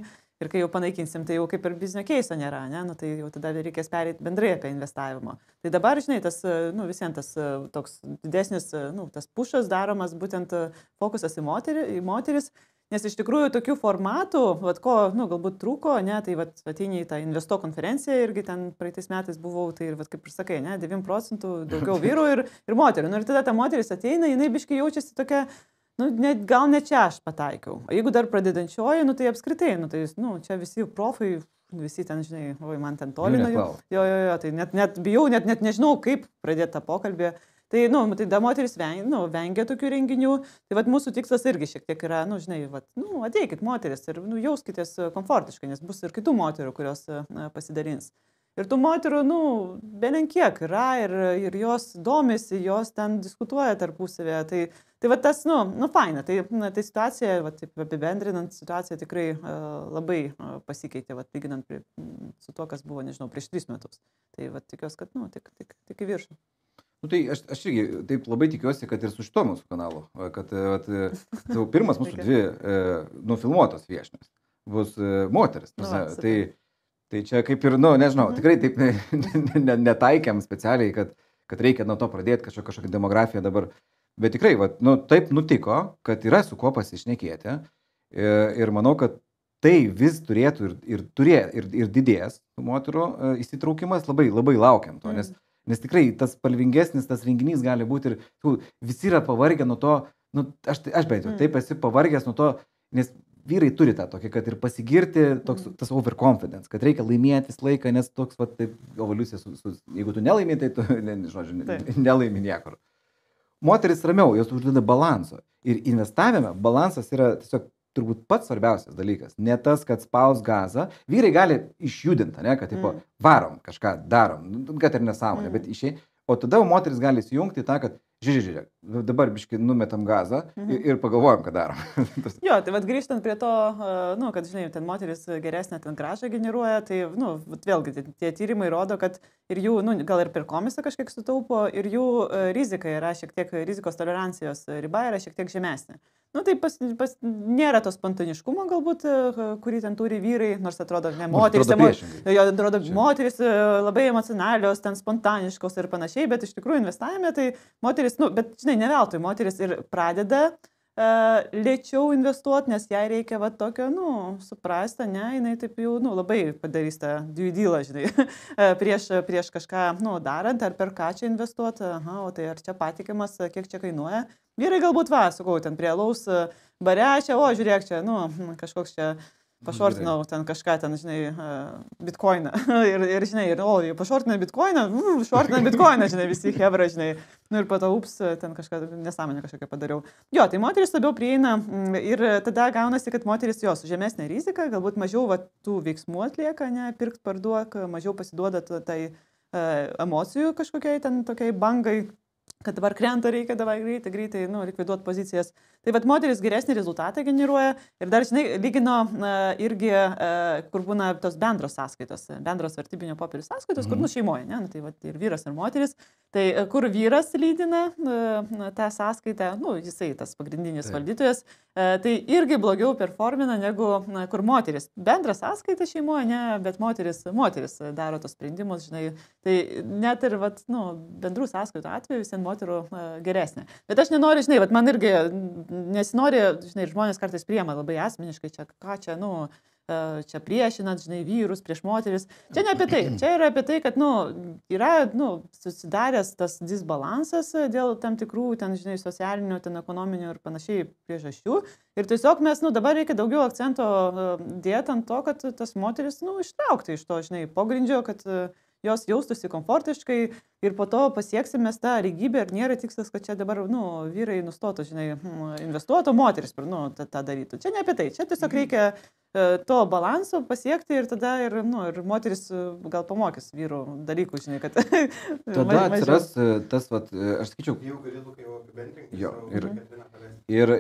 ir kai jau panaikinsim, tai jau kaip ir biznio keiso nėra, ne, tai jau tada reikės pereiti bendrai apie investavimo. Tai dabar, žinai, tas, visiems tas toks didesnis, tas pušas daromas, būtent fokusas į moteris. Nes iš tikrųjų tokių formatų, vat, ko, galbūt trūko, ne, tai vat, ateini į tą Investo konferenciją, irgi ten praeitais metais buvau, tai ir, vat, kaip ir sakai, ne, 9% daugiau vyrų ir moterų. Ir tada ta moteris ateina, jinai biškai jaučiasi tokia, gal ne čia aš pataikiau. O jeigu dar pradedančioji, tai apskritai, tai, čia visi profai, visi ten, žinai, oi, man ten toli nuo jų. Jo, tai net bijau, net nežinau, kaip pradėti tą pokalbį. Tai, tai da moteris vengia tokių renginių. Tai vat mūsų tikslas irgi šiek tiek yra, žinai, ateikit moteris ir jauskitės komfortiškai, nes bus ir kitų moterų, kurios pasidalins. Ir tų moterų, belenkiek yra ir jos domisi, jos ten diskutuoja tarpusavėje. Tai vat tas, faina. Tai situacija, taip apibendrinant, situacija tikrai labai pasikeitė, lyginant su tuo, kas buvo, nežinau, prieš 3 metus. Tai tikiuosi, kad, tik į viršų. Tai aš irgi taip labai tikiuosi, kad ir su šito mūsų kanalu, kad pirmas mūsų 2 nufilmuotos viešnios bus moteris. Tai čia kaip ir, nežinau, tikrai taip netaikėm specialiai, kad reikia nuo to pradėti kažkokią demografiją dabar. Bet tikrai, taip nutiko, kad yra su kuo pasišnekėti ir manau, kad tai vis turėtų ir didės moterų įsitraukimas, labai, labai laukiam to, nes tikrai tas spalvingesnis, tas renginys gali būti ir visi yra pavargę nuo to, aš bent jau taip esi pavargęs nuo to, nes vyrai turi tą tokį, kad ir pasigirti, tas overconfidence, kad reikia laimėtis laiką, nes toks, taip, evoliucija, jeigu tu nelaimi, tai tu, nelaimi niekur. Moteris ramiau, jos užduoda balanso. Ir investavime balansas yra tiesiog turbūt pats svarbiausias dalykas. Ne tas, kad spaus gazą. Vyrai gali išjudinti, ne, kad tipo, varom, kažką darom, kad ir nesąmonė, bet išėjai. O tada moteris gali įsijungti tą, kad žiūrėk, dabar biškai numetam gazą ir pagalvojam, ką darom. Jo, tai grįžtant prie to, kad, žinai, ten moteris geresnę ten grąžą generuoja, tai, vėlgi, tie tyrimai rodo, kad ir jų, gal ir per komisą kažkiek sutaupo, ir jų rizika yra šiek tiek, rizikos tolerancijos riba yra šiek tiek žemesnė. Tai nėra to spontaniškumo galbūt, kurį ten turi vyrai, nors atrodo, ne, moteris labai emocionalios, ten spontaniškos ir panašiai, bet iš tikrųjų investavime, tai moteris, bet žinai, ne veltui, moteris ir pradeda lėčiau investuoti, nes jai reikia tokio, suprasta, ne, jinai taip jau, labai padarys tą due dealą, žinai, prieš kažką, darant, ar per ką čia investuoti, o tai ar čia patikimas, kiek čia kainuoja. Vyrai galbūt, sakau, ten prie alaus bare, čia, žiūrėk, čia, kažkoks čia pašortinau ten kažką, ten, žinai, bitkoiną. ir žinai, pašortinau bitkoiną, šortinau bitkoiną, žinai, visi hebra, žinai. Ir po to, ten kažką, nesąmonę kažkokią padariau. Jo, tai moteris labiau prieina ir tada gaunasi, kad moteris jos žemesnė rizika, galbūt mažiau tų veiksmų atlieka, ne, pirkt, parduok, mažiau pasiduoda tai emocijų kažkokiai ten tokiai bangai, kad dabar krenta, reikia dabar greitai, likviduoti pozicijas. Tai moteris geresnį rezultatą generuoja ir dar, žinai, lygino irgi, kur būna tos bendros sąskaitos, bendros vertybinio popierių sąskaitos, kur šeimoje, ne, tai ir vyras, ir moteris. Tai kur vyras lydina tą sąskaitą, jisai tas pagrindinis valdytojas, tai irgi blogiau performina negu kur moteris. Bendra sąskaita šeimoje, ne, bet moteris daro tos sprendimus, žinai. Tai net ir, bendrų sąskaitų atveju vis moterų geresnė. Bet aš nenoriu, žinai, man irgi nesinori, žinai, žmonės kartais priema labai asmeniškai, čia ką čia, čia priešinat, žinai, vyrus prieš moteris. Čia ne apie tai. Čia yra apie tai, kad, yra, susidaręs tas disbalansas dėl tam tikrų, ten, žinai, socialinių, ten, ekonominių ir panašiai priežasčių. Ir tiesiog mes, dabar reikia daugiau akcento dėti ant to, kad tas moteris, ištraukti iš to, žinai, pogrindžio, kad jos jaustųsi komfortiškai ir po to pasieksime tą lygybę ir nėra tikslas, kad čia dabar, vyrai nustotų, žinai, investuotų, moteris, tą darytų. Čia ne apie tai. Čia tiesiog reikia to balanso pasiekti ir tada ir moteris gal pamokys vyrų dalykų, žinai, kad... Tada atsiras tas, aš sakyčiau... Jau gali, Lukai, jau apibendrinti. Jo,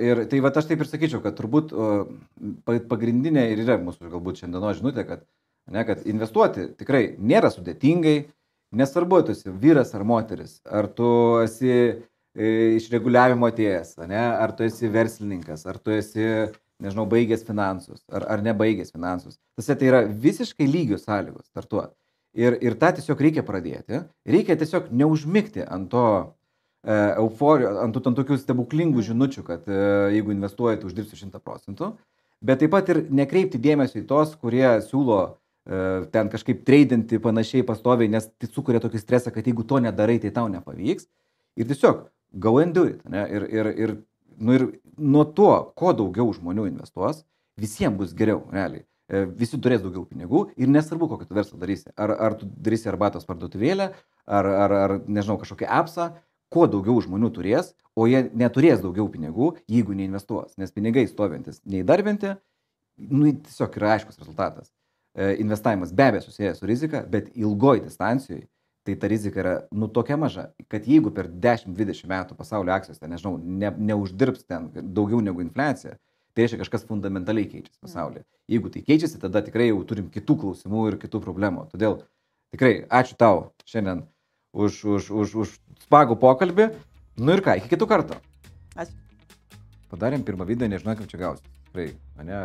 ir tai aš taip ir sakyčiau, kad turbūt pagrindinė ir yra mūsų galbūt šiandienos žinutė, kad investuoti tikrai nėra sudėtingai, nesvarbu, tu esi vyras ar moteris, ar tu esi iš reguliavimo atėjęs, ar tu esi verslininkas, ar tu esi, nežinau, baigęs finansus, ar nebaigęs finansus. Tai yra visiškai lygios sąlygos startuoti. Ir tą tiesiog reikia pradėti, reikia tiesiog neužmigti ant to euforijos, ant tokių stebuklingų žinučių, kad jeigu investuoji, tu uždirbsi 100%, bet taip pat ir nekreipti dėmesio į tos, kurie siūlo ten kažkaip treidinti panašiai pastoviai, nes tai sukuria tokį stresą, kad jeigu to nedarai, tai tau nepavyks. Ir tiesiog go and do it. Ne? Ir nuo to, kuo daugiau žmonių investuos, visiems bus geriau, realiai. Visi turės daugiau pinigų ir nesvarbu, kokį tu verslą darysi. Ar tu darysi arbatos parduotuvėlę, ar nežinau, kažkokią appsą, kuo daugiau žmonių turės, o jie neturės daugiau pinigų, jeigu neinvestuos. Nes pinigai stovintis neįdarbinti, tiesiog yra aiškus rezultatas. Investavimas be abejo susijęs su rizika, bet ilgoj distancijoje tai ta rizika yra tokia maža, kad jeigu per 10-20 metų pasaulio akcijos, nežinau, neuždirbs ten daugiau negu infliacija, tai reiškia kažkas fundamentaliai keičiasi pasaulyje. Jeigu tai keičiasi, tada tikrai jau turim kitų klausimų ir kitų problemų. Todėl tikrai ačiū tau šiandien už smagų pokalbį. Ir ką, iki kitų kartų. Ačiū. Padarėm pirmą video, nežinau, kaip čia gausi. Tikrai, ne,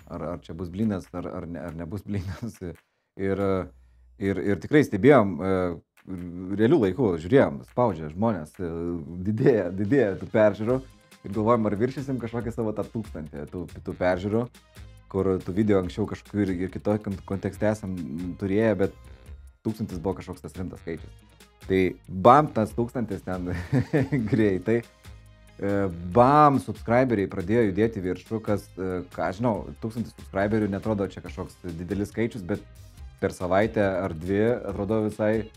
ar čia bus blynas, ar nebus blynas. Ir tikrai stebėjom realių laikų, žiūrėjom, spaudžia žmonės, didėja tų peržiūrų ir galvojom, ar viršysim kažkokią savo tą 1000 tų peržiūrų, kur tų video anksčiau kažkokiu ir kitokį kontekste esam turėję, bet 1000 buvo kažkoks tas rimtas skaičius. Tai bam, tas 1000 ten greitai. Bam, subscriberiai pradėjo judėti viršų, kas, ką žinau, 1000 subscriberių netrodo čia kažkoks didelis skaičius, bet per savaitę ar dvi atrodo visai,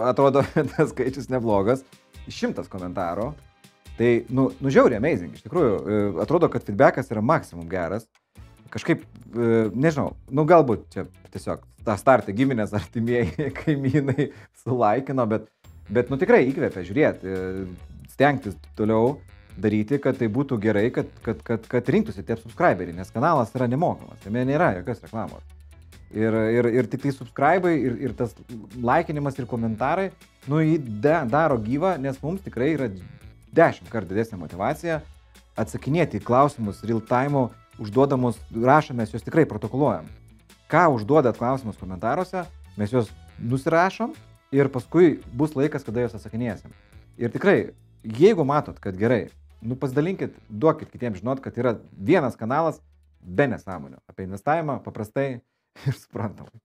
atrodo tas skaičius neblogas. 100 komentarų. Tai, žiauriai amazing, iš tikrųjų, atrodo, kad feedbackas yra maksimum geras. Kažkaip, nežinau, galbūt čia tiesiog tą startą giminės artimieji kaimynai sulaikino, bet tikrai įkvėpia žiūrėti, stengtis toliau daryti, kad tai būtų gerai, kad rinktųsi tie subscriberiai, nes kanalas yra nemokamas, jame nėra jokios reklamos. Ir tik tai subscribai ir tas laikinimas ir komentarai, jį daro gyvą, nes mums tikrai yra 10 kartų didesnė motyvacija atsakinėti į klausimus real time, užduodamus, rašomės, juos tikrai protokoluojam. Ką užduodat klausimus komentaruose, mes juos nusirašom ir paskui bus laikas, kada juos atsakinėsim. Ir tikrai, jeigu matot, kad gerai, pasidalinkit, duokit kitiems žinot, kad yra vienas kanalas be nesąmonių apie investavimą paprastai ir suprantamai.